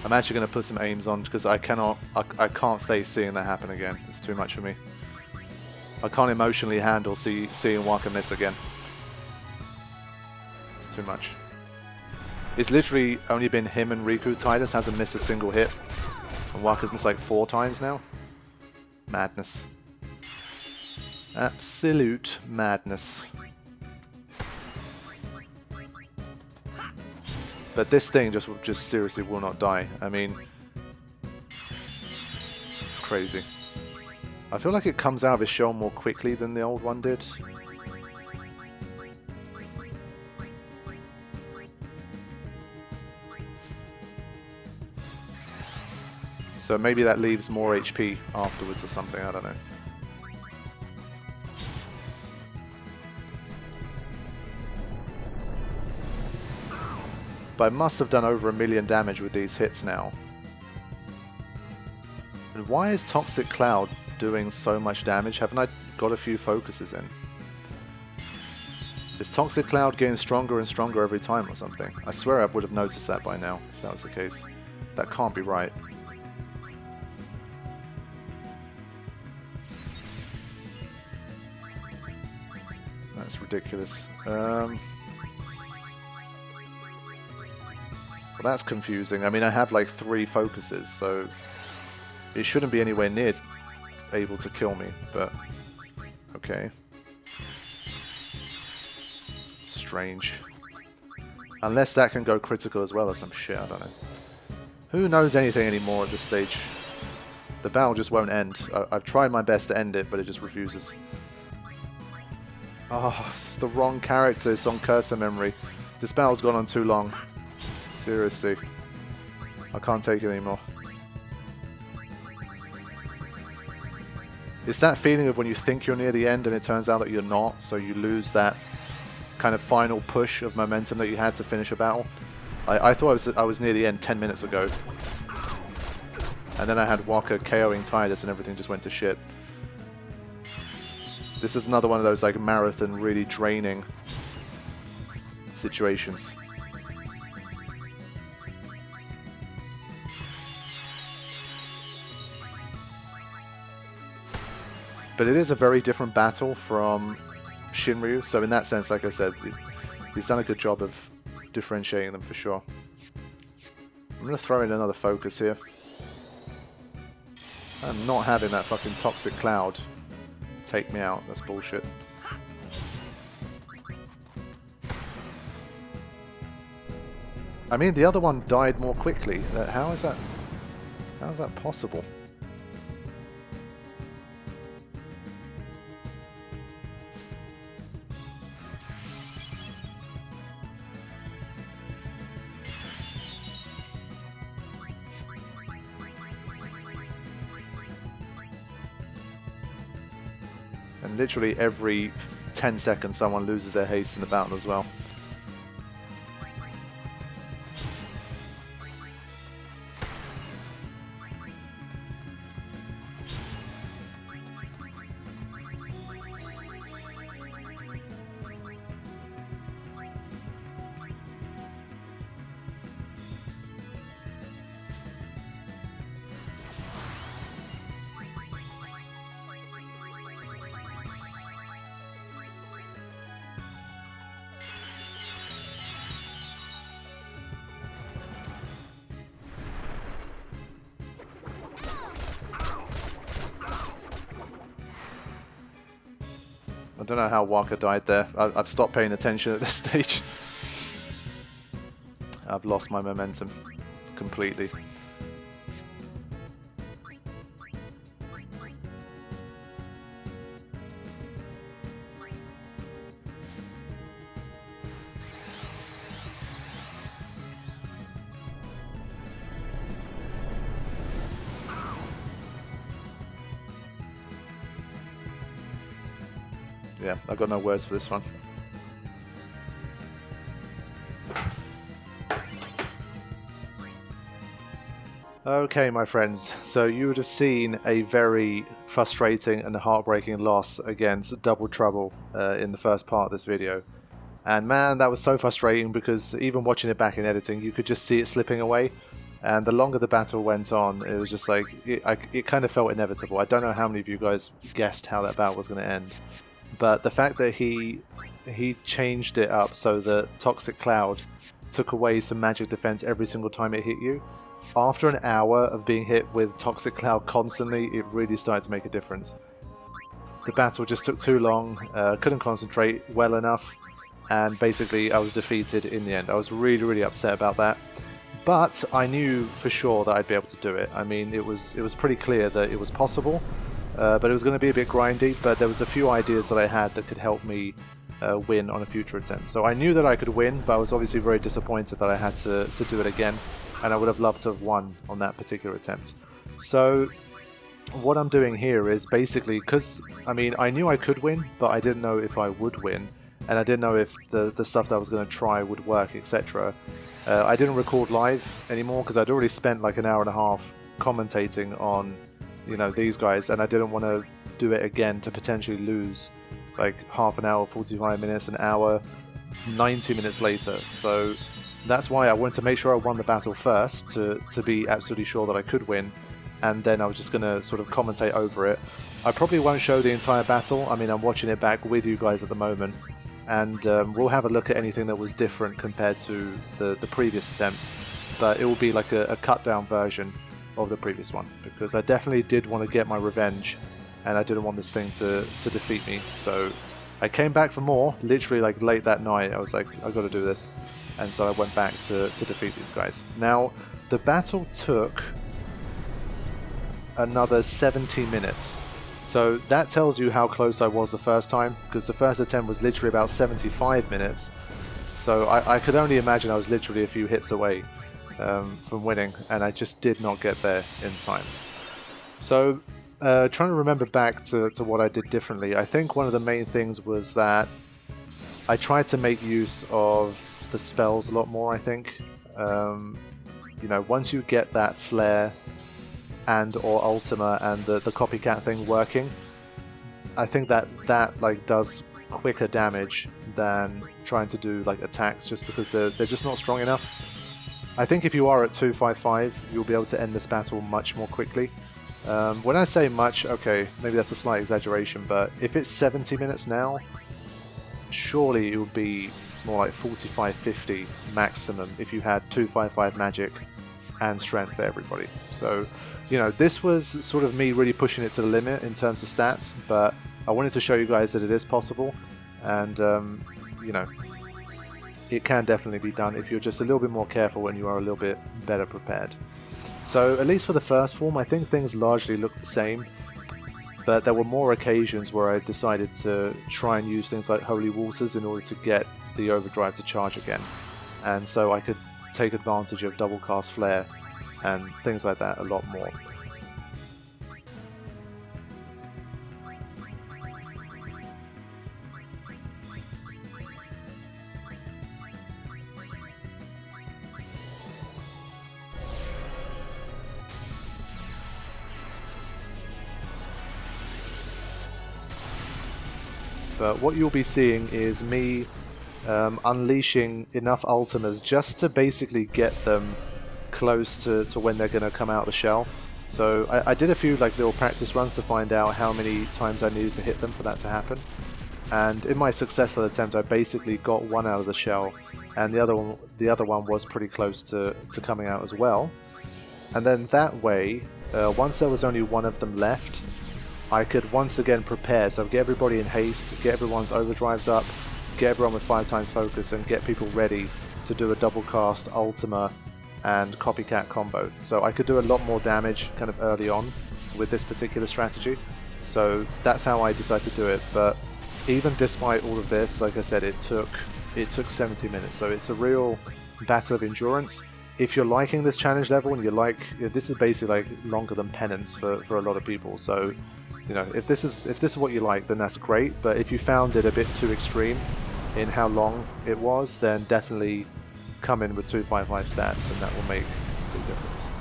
I'm actually going to put some aims on because I can't face seeing that happen again. It's too much for me. I can't emotionally handle seeing Waka miss again. It's too much. It's literally only been him and Riku. Tidus hasn't missed a single hit, and Waka's missed like 4 times now. Madness. Absolute madness. But this thing just seriously will not die. I mean, it's crazy. I feel like it comes out of his shell more quickly than the old one did. So maybe that leaves more HP afterwards or something, I don't know. But I must have done over 1 million damage with these hits now. And why is Toxic Cloud doing so much damage? Haven't I got a few focuses in? Is Toxic Cloud getting stronger and stronger every time or something? I swear I would have noticed that by now, if that was the case. That can't be right. That's ridiculous. Well, that's confusing. I mean, I have like 3 focuses, so it shouldn't be anywhere near able to kill me, but okay. Strange. Unless that can go critical as well or some shit, I don't know. Who knows anything anymore at this stage? The battle just won't end. I've tried my best to end it, but it just refuses. Oh, it's the wrong character. It's on cursor memory. This battle's gone on too long. Seriously. I can't take it anymore. It's that feeling of when you think you're near the end and it turns out that you're not, so you lose that kind of final push of momentum that you had to finish a battle. I thought I was near the end 10 minutes ago. And then I had Waka KOing Tidus and everything just went to shit. This is another one of those like marathon really draining situations. But it is a very different battle from Shinryu, so in that sense, like I said, he's done a good job of differentiating them for sure. I'm going to throw in another focus here. I'm not having that fucking Toxic Cloud take me out, that's bullshit. I mean, the other one died more quickly. How is that? How is that possible? And literally every 10 seconds someone loses their haste in the battle as well. I don't know how Walker died there. I've stopped paying attention at this stage. I've lost my momentum completely. Yeah, I've got no words for this one. Okay, my friends, so you would have seen a very frustrating and heartbreaking loss against Double Trouble in the first part of this video. And man, that was so frustrating because even watching it back in editing, you could just see it slipping away. And the longer the battle went on, it was just like, it kind of felt inevitable. I don't know how many of you guys guessed how that battle was going to end. But the fact that he changed it up so that Toxic Cloud took away some magic defense every single time it hit you, after an hour of being hit with Toxic Cloud constantly, it really started to make a difference. The battle just took too long, couldn't concentrate well enough, and basically I was defeated in the end. I was really, really upset about that. But I knew for sure that I'd be able to do it. I mean, it was pretty clear that it was possible. But it was going to be a bit grindy, but there was a few ideas that I had that could help me win on a future attempt. So I knew that I could win, but I was obviously very disappointed that I had to do it again, and I would have loved to have won on that particular attempt. So what I'm doing here is basically, because, I mean, I knew I could win, but I didn't know if I would win, and I didn't know if the stuff that I was going to try would work, etc. I didn't record live anymore because I'd already spent like an hour and a half commentating on, you know, these guys, and I didn't want to do it again to potentially lose like half an hour, 45 minutes, an hour, 90 minutes later. So that's why I wanted to make sure I won the battle first to be absolutely sure that I could win, and then I was just going to sort of commentate over it. I probably won't show the entire battle. I mean, I'm watching it back with you guys at the moment, and we'll have a look at anything that was different compared to the previous attempt, but it will be like a cut down version of the previous one, because I definitely did want to get my revenge and I didn't want this thing to defeat me. So I came back for more, literally like late that night. I was like, I've got to do this, and so I went back to defeat these guys. Now the battle took another 70 minutes, so that tells you how close I was the first time, because the first attempt was literally about 75 minutes, so I could only imagine I was literally a few hits away from winning, and I just did not get there in time. So trying to remember back to what I did differently, I think one of the main things was that I tried to make use of the spells a lot more, I think. You know, once you get that flare and or Ultima and the copycat thing working, I think that like does quicker damage than trying to do like attacks, just because they're just not strong enough. I think if you are at 255, you'll be able to end this battle much more quickly. When I say much, okay, maybe that's a slight exaggeration, but if it's 70 minutes now, surely it would be more like 45-50 maximum if you had 255 magic and strength for everybody. So, you know, this was sort of me really pushing it to the limit in terms of stats, but I wanted to show you guys that it is possible, and, you know, it can definitely be done if you're just a little bit more careful and you are a little bit better prepared. So at least for the first form, I think things largely look the same, but there were more occasions where I decided to try and use things like Holy Waters in order to get the overdrive to charge again. And so I could take advantage of double cast flare and things like that a lot more. But what you'll be seeing is me unleashing enough Ultimas just to basically get them close to when they're going to come out of the shell. So I did a few like little practice runs to find out how many times I needed to hit them for that to happen. And in my successful attempt, I basically got one out of the shell, and the other one was pretty close to coming out as well. And then that way, once there was only one of them left, I could once again prepare, so get everybody in haste, get everyone's overdrives up, get everyone with 5 times focus, and get people ready to do a double cast Ultima and copycat combo. So I could do a lot more damage kind of early on with this particular strategy. So that's how I decided to do it. But even despite all of this, like I said, it took 70 minutes. So it's a real battle of endurance. If you're liking this challenge level and you like, this is basically like longer than penance for a lot of people. So you know, if this is what you like, then that's great. But if you found it a bit too extreme in how long it was, then definitely come in with 255 stats, and that will make a big difference.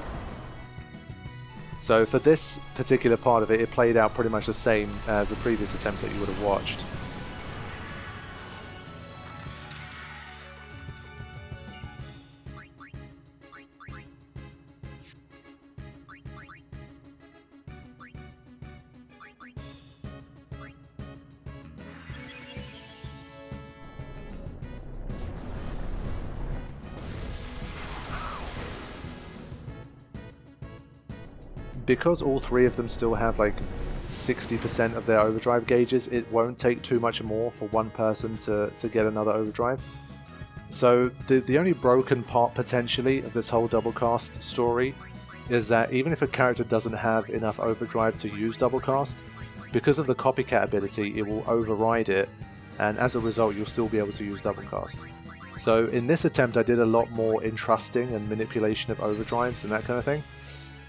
So for this particular part of it, it played out pretty much the same as a previous attempt that you would have watched. Because all 3 of them still have like 60% of their overdrive gauges, it won't take too much more for one person to get another overdrive. So the only broken part potentially of this whole double cast story is that even if a character doesn't have enough overdrive to use double cast, because of the copycat ability, it will override it, and as a result you'll still be able to use double cast. So in this attempt I did a lot more entrusting and manipulation of overdrives and that kind of thing.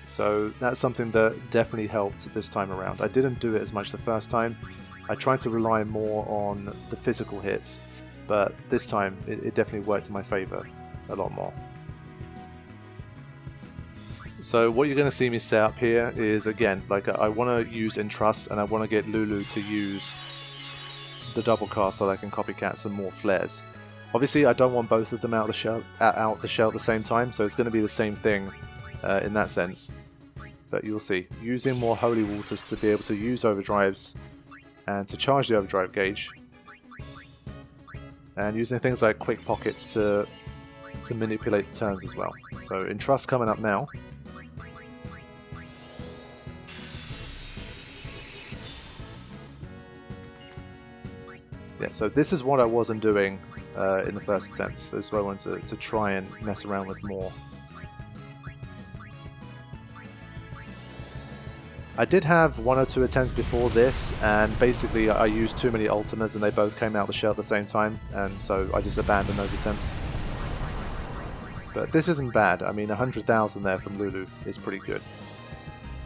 So that's something that definitely helped this time around. I didn't do it as much the first time. I tried to rely more on the physical hits, but this time it definitely worked in my favor a lot more. So what you're going to see me set up here is, again, like I want to use Entrust, and I want to get Lulu to use the double cast so that I can copycat some more flares. Obviously I don't want both of them out the shell at the same time, so it's going to be the same thing in that sense. But you'll see, using more Holy Waters to be able to use overdrives and to charge the overdrive gauge, and using things like quick pockets to manipulate the turns as well. So Entrust coming up now. Yeah, so this is what I wasn't doing in the first attempt, so this is what I wanted to try and mess around with more. I did have 1 or 2 attempts before this, and basically I used too many Ultimas and they both came out the shell at the same time, and so I just abandoned those attempts. But this isn't bad. I mean, 100,000 there from Lulu is pretty good.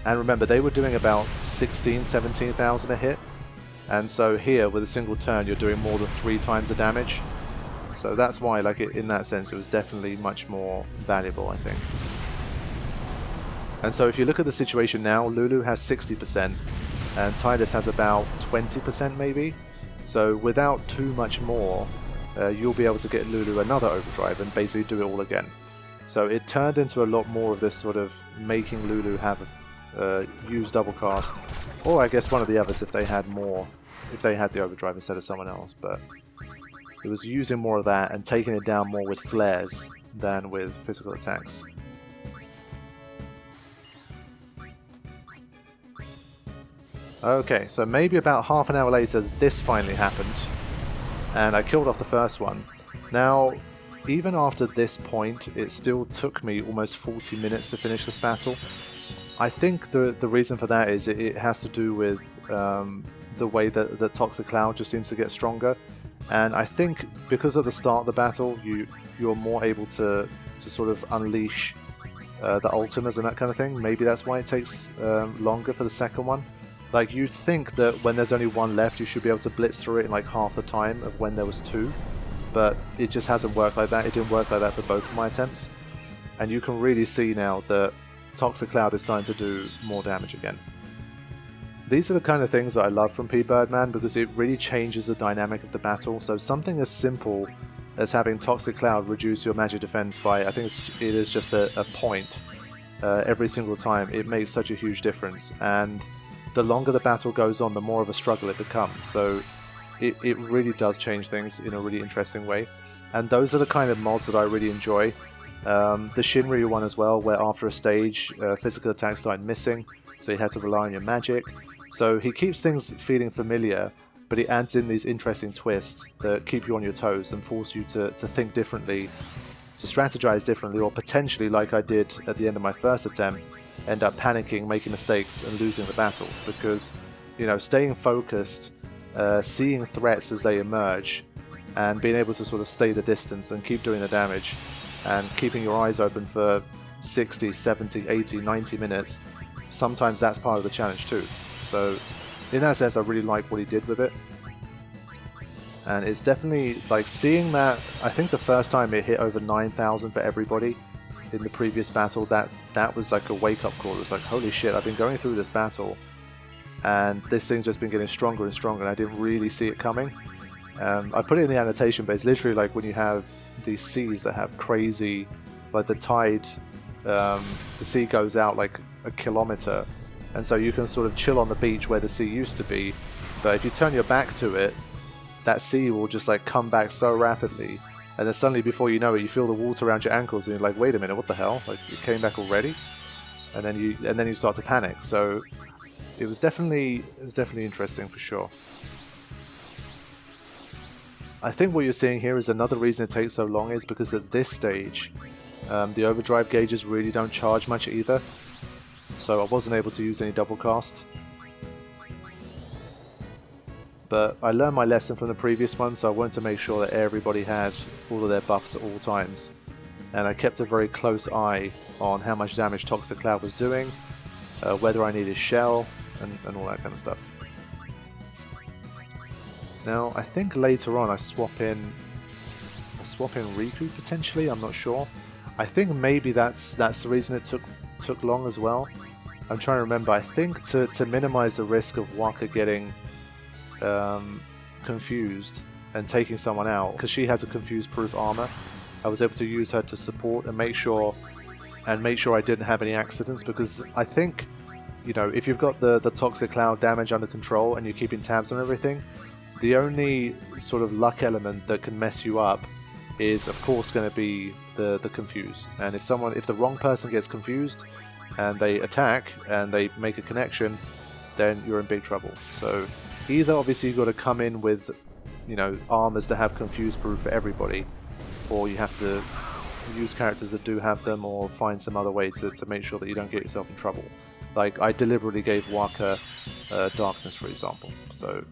And remember, they were doing about 16,000, 17,000 a hit, and so here with a single turn you're doing more than 3 times the damage. So that's why, like, in that sense, it was definitely much more valuable, I think. And so if you look at the situation now, Lulu has 60% and Tidus has about 20% maybe. So without too much more, you'll be able to get Lulu another overdrive and basically do it all again. So it turned into a lot more of this sort of making Lulu have use double cast, or I guess one of the others if they had the overdrive instead of someone else. But it was using more of that and taking it down more with flares than with physical attacks. Okay, so maybe about half an hour later this finally happened, and I killed off the first one. Now, even after this point, it still took me almost 40 minutes to finish this battle. I think the reason for that is it has to do with the way that the Toxic Cloud just seems to get stronger. And I think because at the start of the battle, you're more able to sort of unleash the ultimas and that kind of thing. Maybe that's why it takes longer for the second one. Like, you'd think that when there's only one left, you should be able to blitz through it in like half the time of when there was two. But it just hasn't worked like that. It didn't work like that for both of my attempts. And you can really see now that Toxic Cloud is starting to do more damage again. These are the kind of things that I love from Pbirdman because it really changes the dynamic of the battle. So something as simple as having Toxic Cloud reduce your magic defense by, I think it is just a point every single time. It makes such a huge difference. And the longer the battle goes on, the more of a struggle it becomes. So it really does change things in a really interesting way. And those are the kind of mods that I really enjoy. The Shinryu one as well, where after a stage, physical attacks started missing, so you had to rely on your magic. So he keeps things feeling familiar, but he adds in these interesting twists that keep you on your toes and force you to think differently, to strategize differently, or potentially, like I did at the end of my first attempt, end up panicking, making mistakes, and losing the battle. Because, you know, staying focused, seeing threats as they emerge, and being able to sort of stay the distance and keep doing the damage, and keeping your eyes open for 60, 70, 80, 90 minutes, sometimes that's part of the challenge too. So in that sense, I really like what he did with it. And it's definitely, like, seeing that, I think the first time it hit over 9,000 for everybody in the previous battle, that was like a wake-up call. It was like, holy shit, I've been going through this battle, and this thing's just been getting stronger and stronger, and I didn't really see it coming. I put it in the annotation, but it's literally like when you have these seas that have crazy, like the tide, the sea goes out like a kilometer, and so you can sort of chill on the beach where the sea used to be, but if you turn your back to it, that sea will just like come back so rapidly, and then suddenly before you know it, you feel the water around your ankles, and you're like, wait a minute, what the hell? Like, it came back already? And then you start to panic. So it was definitely interesting for sure. I think what you're seeing here is another reason it takes so long is because at this stage, the overdrive gauges really don't charge much either. So I wasn't able to use any double cast. But I learned my lesson from the previous one, so I wanted to make sure that everybody had all of their buffs at all times. And I kept a very close eye on how much damage Toxic Cloud was doing, whether I needed shell, and all that kind of stuff. Now, I think later on I swap in Riku potentially, I'm not sure. I think maybe that's the reason it took long as well. I'm trying to remember. I think to minimize the risk of Waka getting confused and taking someone out, because she has a confuse-proof armor, I was able to use her to support and make sure I didn't have any accidents, because I think, you know, if you've got the Toxic Cloud damage under control and you're keeping tabs on everything, the only sort of luck element that can mess you up is, of course, going to be the confuse. And if the wrong person gets confused and they attack and they make a connection, then you're in big trouble. So either obviously you've got to come in with, you know, armors that have confuse proof for everybody, or you have to use characters that do have them, or find some other way to make sure that you don't get yourself in trouble. Like, I deliberately gave Waka Darkness, for example. So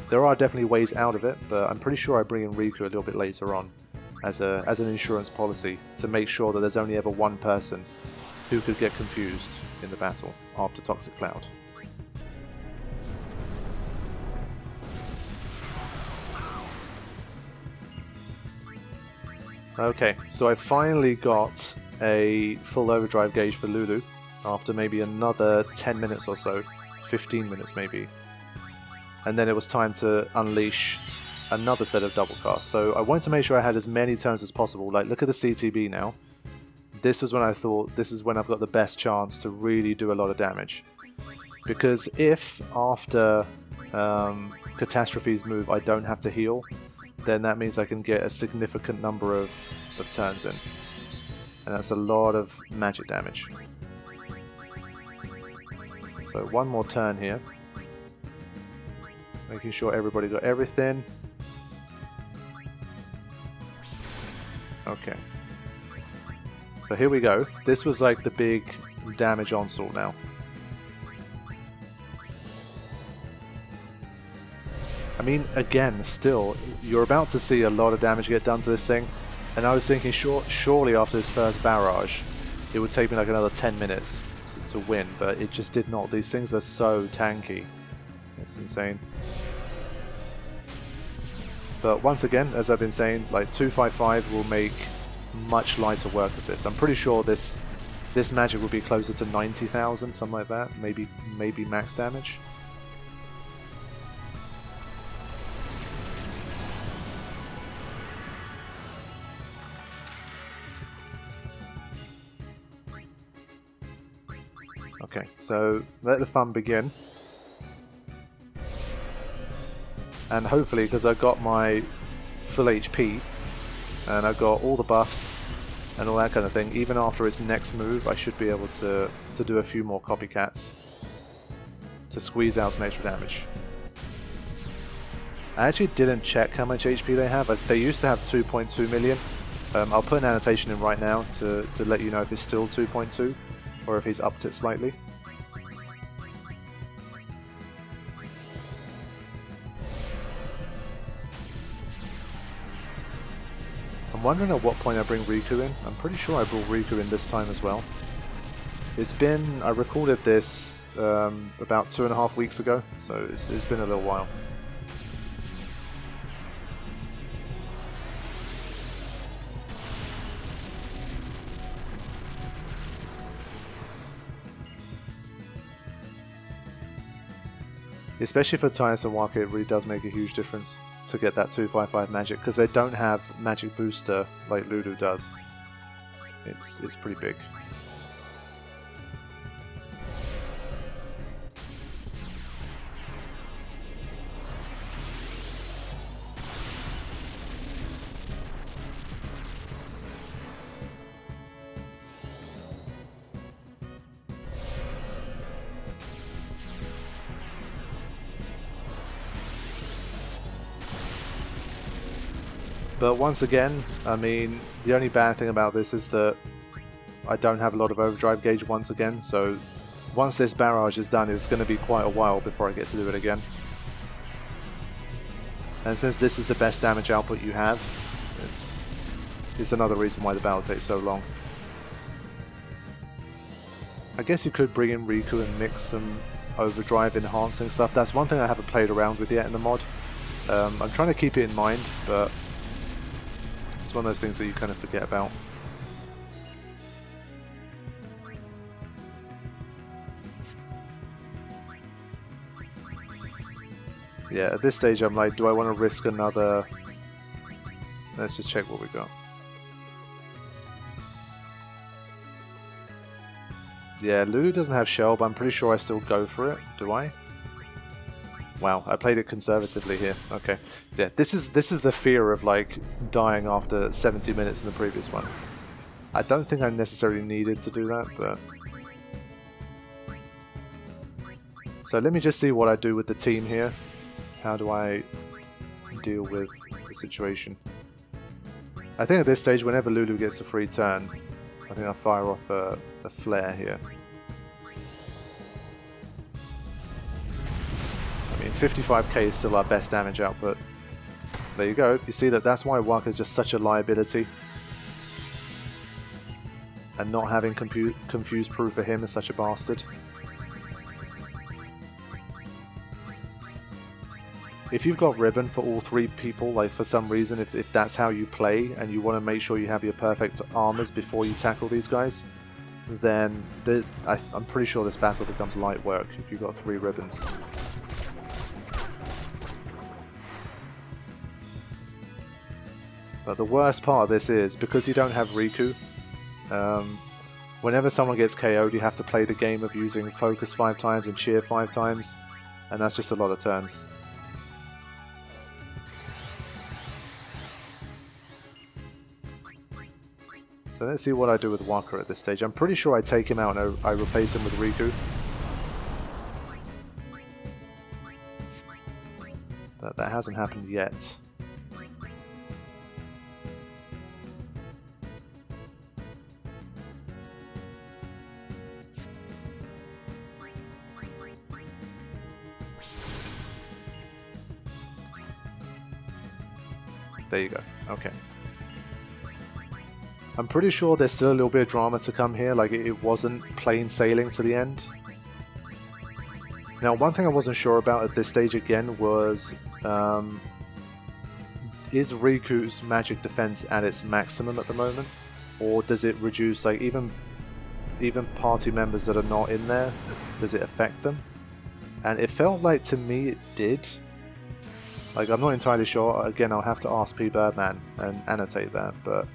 there are definitely ways out of it, but I'm pretty sure I bring in Riku a little bit later on as an insurance policy to make sure that there's only ever one person who could get confused in the battle after Toxic Cloud. Okay, so I finally got a full overdrive gauge for Lulu after maybe another 10 minutes or so, 15 minutes maybe. And then it was time to unleash another set of double casts. So I wanted to make sure I had as many turns as possible. Like, look at the CTB now. This was when I thought, this is when I've got the best chance to really do a lot of damage. Because if after Catastrophe's move I don't have to heal, then that means I can get a significant number of turns in. And that's a lot of magic damage. So one more turn here. Making sure everybody got everything. Okay. So here we go. This was like the big damage onslaught now. I mean, again, still, you're about to see a lot of damage get done to this thing. And I was thinking surely after this first barrage, it would take me like another 10 minutes to win, but it just did not. These things are so tanky. It's insane. But once again, as I've been saying, like 255 will make much lighter work of this. I'm pretty sure this magic will be closer to 90,000, something like that. Maybe max damage. Okay, so let the fun begin. And hopefully, because I've got my full HP, and I've got all the buffs, and all that kind of thing, even after its next move, I should be able to do a few more copycats to squeeze out some extra damage. I actually didn't check how much HP they have. They used to have 2.2 million. I'll put an annotation in right now to let you know if it's still 2.2, or if he's upped it slightly. I'm wondering at what point I bring Riku in. I'm pretty sure I brought Riku in this time as well. It's been... I recorded this about 2.5 weeks ago, so it's been a little while. Especially for Tias and Waka, it really does make a huge difference to get that 255 magic, because they don't have magic booster like Lulu does. It's pretty big. But once again, I mean, the only bad thing about this is that I don't have a lot of overdrive gauge once again, so once this barrage is done, it's going to be quite a while before I get to do it again. And since this is the best damage output you have, it's another reason why the battle takes so long. I guess you could bring in Riku and mix some overdrive enhancing stuff. That's one thing I haven't played around with yet in the mod. I'm trying to keep it in mind, but it's one of those things that you kind of forget about. Yeah, at this stage I'm like, do I want to risk another... Let's just check what we got. Yeah, Lulu doesn't have shell, but I'm pretty sure I still go for it. Do I? Wow, I played it conservatively here. Okay. Yeah, this is the fear of like dying after 70 minutes in the previous one. I don't think I necessarily needed to do that, but... So let me just see what I do with the team here. How do I deal with the situation? I think at this stage, whenever Lulu gets a free turn, I think I'll fire off a flare here. I mean, 55k is still our best damage output. There you go. You see that's why Waka is just such a liability. And not having Confuse Proof for him is such a bastard. If you've got ribbon for all three people, like for some reason, if that's how you play and you want to make sure you have your perfect armors before you tackle these guys, then I'm pretty sure this battle becomes light work if you've got 3 ribbons. But the worst part of this is, because you don't have Riku, whenever someone gets KO'd you have to play the game of using Focus 5 times and Cheer 5 times, and that's just a lot of turns. So let's see what I do with Waka at this stage. I'm pretty sure I take him out and I replace him with Riku. But that hasn't happened yet. There you go. Okay. I'm pretty sure there's still a little bit of drama to come here, like it wasn't plain sailing to the end. Now, one thing I wasn't sure about at this stage again was, is Riku's magic defense at its maximum at the moment? Or does it reduce, like, even party members that are not in there, does it affect them? And it felt like, to me, it did. Like, I'm not entirely sure. Again, I'll have to ask Pbirdman and annotate that, but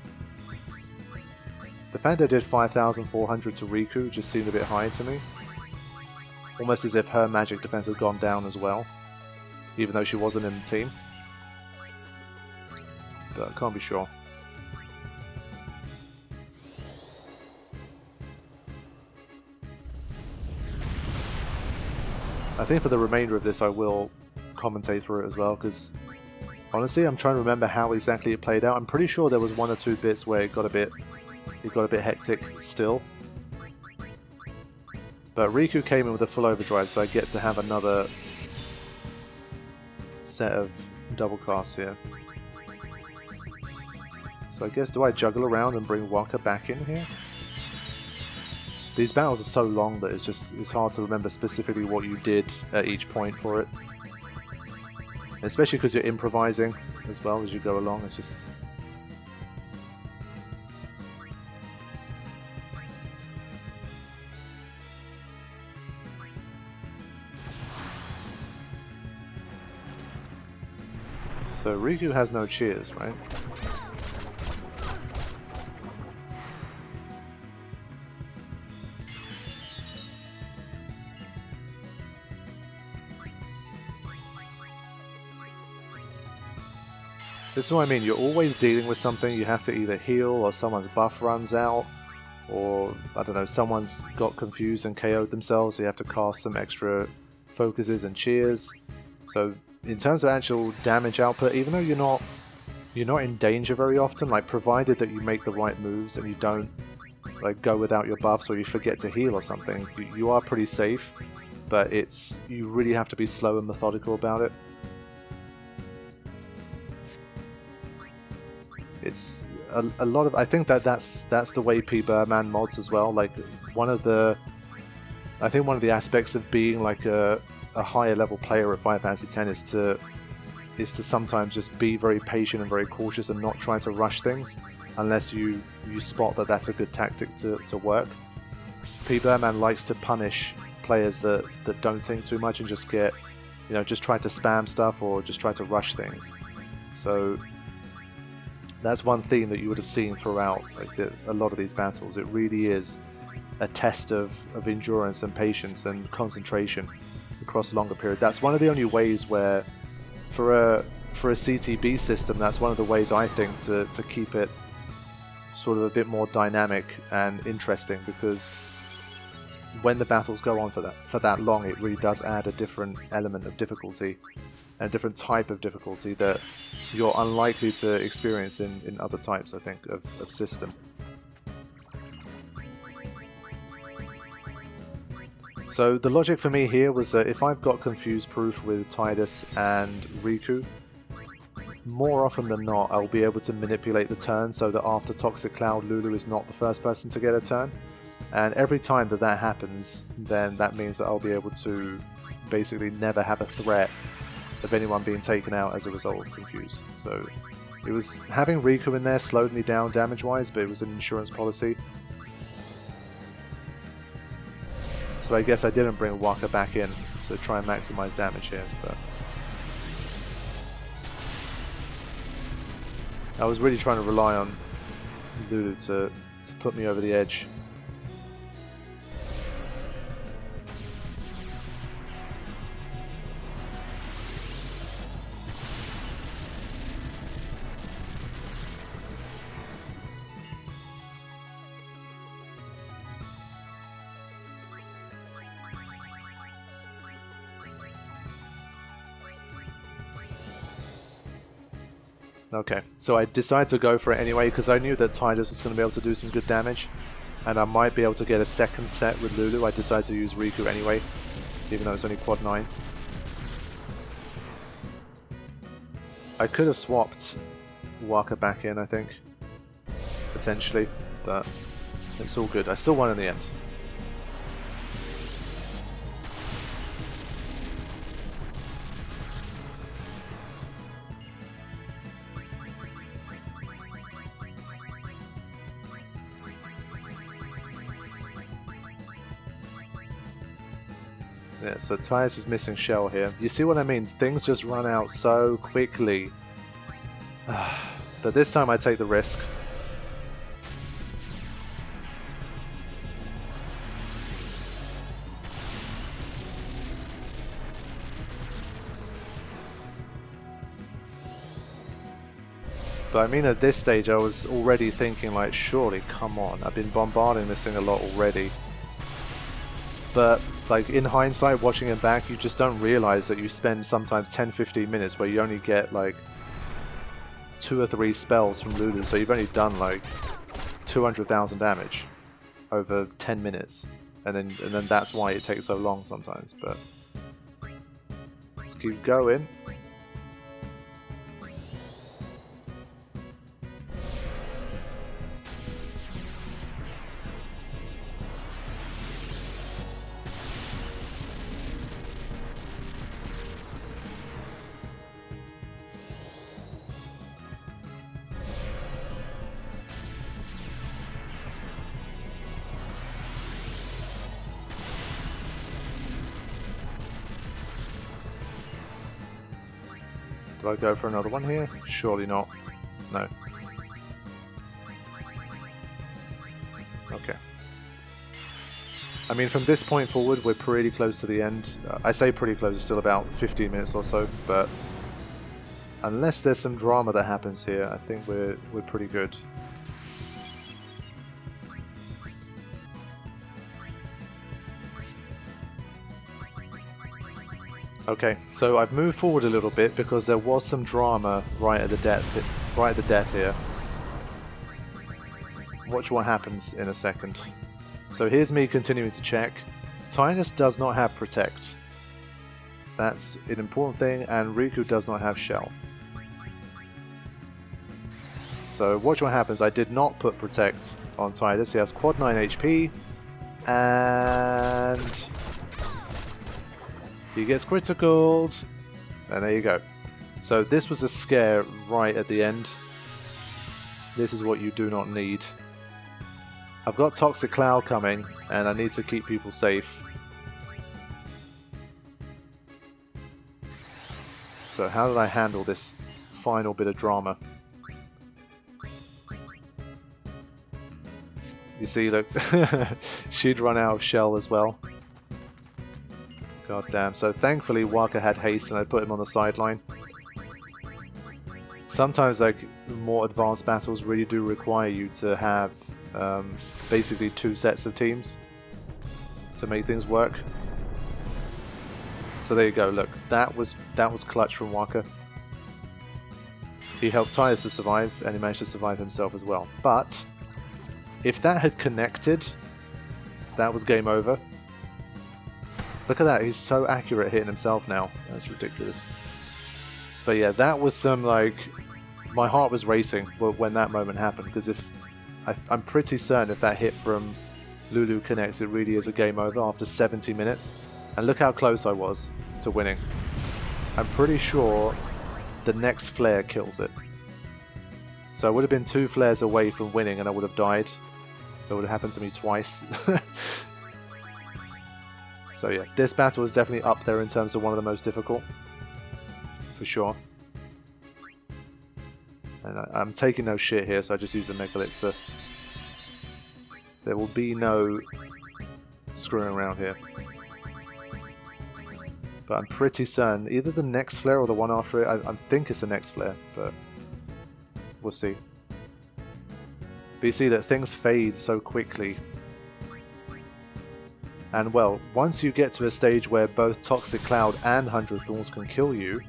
the fact that it did 5,400 to Riku just seemed a bit high to me. Almost as if her magic defense had gone down as well, even though she wasn't in the team. But I can't be sure. I think for the remainder of this I will commentate through it as well, because honestly I'm trying to remember how exactly it played out. I'm pretty sure there was 1 or 2 bits where it got a bit hectic still. But Riku came in with a full overdrive, so I get to have another set of double casts here. So I guess, do I juggle around and bring Waka back in here? These battles are so long that it's hard to remember specifically what you did at each point for it. Especially because you're improvising as well as you go along, it's just... So Riku has no cheers, right? This is what I mean, you're always dealing with something. You have to either heal, or someone's buff runs out, or, I don't know, someone's got confused and KO'd themselves, so you have to cast some extra focuses and cheers. So in terms of actual damage output, even though you're not in danger very often, like, provided that you make the right moves and you don't like go without your buffs or you forget to heal or something, you are pretty safe, but you really have to be slow and methodical about it. It's a lot of... I think that's the way Pbirdman mods as well. Like, I think one of the aspects of being like a higher level player at Final Fantasy X is to sometimes just be very patient and very cautious and not try to rush things unless you spot that that's a good tactic to work. Pbirdman likes to punish players that don't think too much and just just try to spam stuff or just try to rush things. So that's one theme that you would have seen throughout a lot of these battles. It really is a test of endurance and patience and concentration across a longer period. That's one of the only ways where, for a CTB system, that's one of the ways I think to keep it sort of a bit more dynamic and interesting, because when the battles go on for that long, it really does add a different element of difficulty, and a different type of difficulty that you're unlikely to experience in other types, I think, of system. So the logic for me here was that if I've got confused proof with Tidus and Riku, more often than not I'll be able to manipulate the turn so that after Toxic Cloud, Lulu is not the first person to get a turn. And every time that happens, then that means that I'll be able to basically never have a threat of anyone being taken out as a result of Confuse. So it was, having Riku in there slowed me down damage-wise, but it was an insurance policy. So I guess I didn't bring Waka back in to try and maximize damage here, but I was really trying to rely on Lulu to put me over the edge. Okay, so I decided to go for it anyway because I knew that Tidus was going to be able to do some good damage, and I might be able to get a second set with Lulu. I decided to use Riku anyway, even though it's only quad 9. I could have swapped Waka back in, I think. Potentially. But it's all good. I still won in the end. Yeah, so Tyus is missing Shell here. You see what I mean? Things just run out so quickly. But this time I take the risk. But I mean, at this stage I was already thinking like, surely, come on, I've been bombarding this thing a lot already. But like in hindsight, watching it back, you just don't realize that you spend sometimes 10-15 minutes where you only get like 2 or 3 spells from Lulu, so you've only done like 200,000 damage over 10 minutes, and then that's why it takes so long sometimes. But let's keep going. Do I go for another one here? Surely not. No. Okay. I mean, from this point forward, we're pretty close to the end. I say pretty close, it's still about 15 minutes or so, but unless there's some drama that happens here, I think we're pretty good. Okay, so I've moved forward a little bit because there was some drama right at the death here. Watch what happens in a second. So here's me continuing to check. Tidus does not have Protect. That's an important thing, and Riku does not have Shell. So watch what happens. I did not put Protect on Tidus. He has quad 9 HP, and he gets criticaled, and there you go. So this was a scare right at the end. This is what you do not need. I've got Toxic Cloud coming, and I need to keep people safe. So how did I handle this final bit of drama? You see, look, she'd run out of Shell as well. God damn. So thankfully Waka had haste and I put him on the sideline. Sometimes like more advanced battles really do require you to have basically 2 sets of teams to make things work. So there you go, look, that was clutch from Waka. He helped Tidus to survive, and he managed to survive himself as well. But if that had connected, that was game over. Look at that, he's so accurate hitting himself now. That's ridiculous. But yeah, that was some, like, my heart was racing when that moment happened, because I'm pretty certain if that hit from Lulu connects, it really is a game over after 70 minutes. And look how close I was to winning. I'm pretty sure the next flare kills it. So I would have been 2 flares away from winning and I would have died. So it would have happened to me twice. So yeah, this battle is definitely up there in terms of one of the most difficult. For sure. And I'm taking no shit here, so I just use a Megaliths. There will be no screwing around here. But I'm pretty certain, either the next flare or the one after it, I think it's the next flare, but we'll see. But you see that things fade so quickly. And well, once you get to a stage where both Toxic Cloud and 100 Thorns can kill you,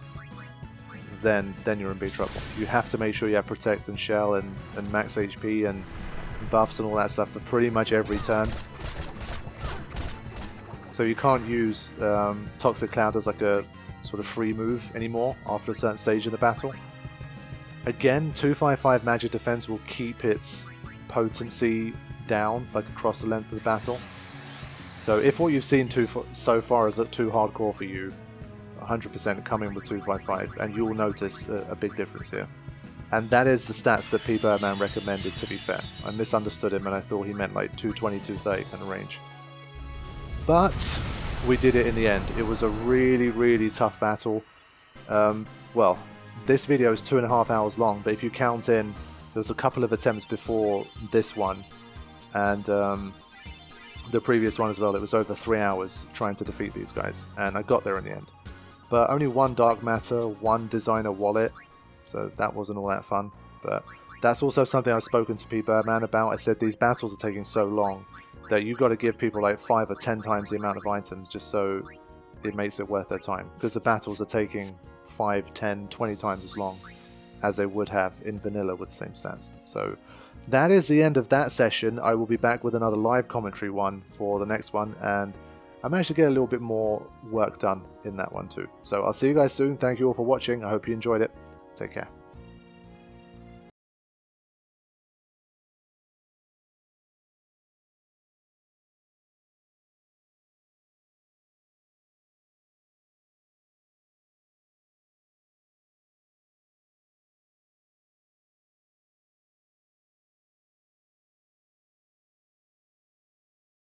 then you're in big trouble. You have to make sure you have Protect and Shell and max HP and buffs and all that stuff for pretty much every turn. So you can't use Toxic Cloud as like a sort of free move anymore after a certain stage of the battle. Again, 255 magic defense will keep its potency down, like across the length of the battle. So if what you've seen so far is looked too hardcore for you, 100% coming with 255, and you will notice a big difference here. And that is the stats that Pbirdman recommended, to be fair. I misunderstood him and I thought he meant like 220, 230 kind of range. But we did it in the end. It was a really, really tough battle. Well, this video is 2.5 hours long, but if you count in, there was a couple of attempts before this one, and the previous one as well. It was over 3 hours trying to defeat these guys, and I got there in the end. But only one dark matter, one designer wallet, so that wasn't all that fun. But that's also something I've spoken to Pbirdman about. I said these battles are taking so long that you've got to give people like 5 or 10 times the amount of items just so it makes it worth their time. Because the battles are taking 5, 10, 20 times as long as they would have in vanilla with the same stats. So that is the end of that session. I will be back with another live commentary one for the next one, and I managed to get a little bit more work done in that one too. So I'll see you guys soon. Thank you all for watching. I hope you enjoyed it. Take care.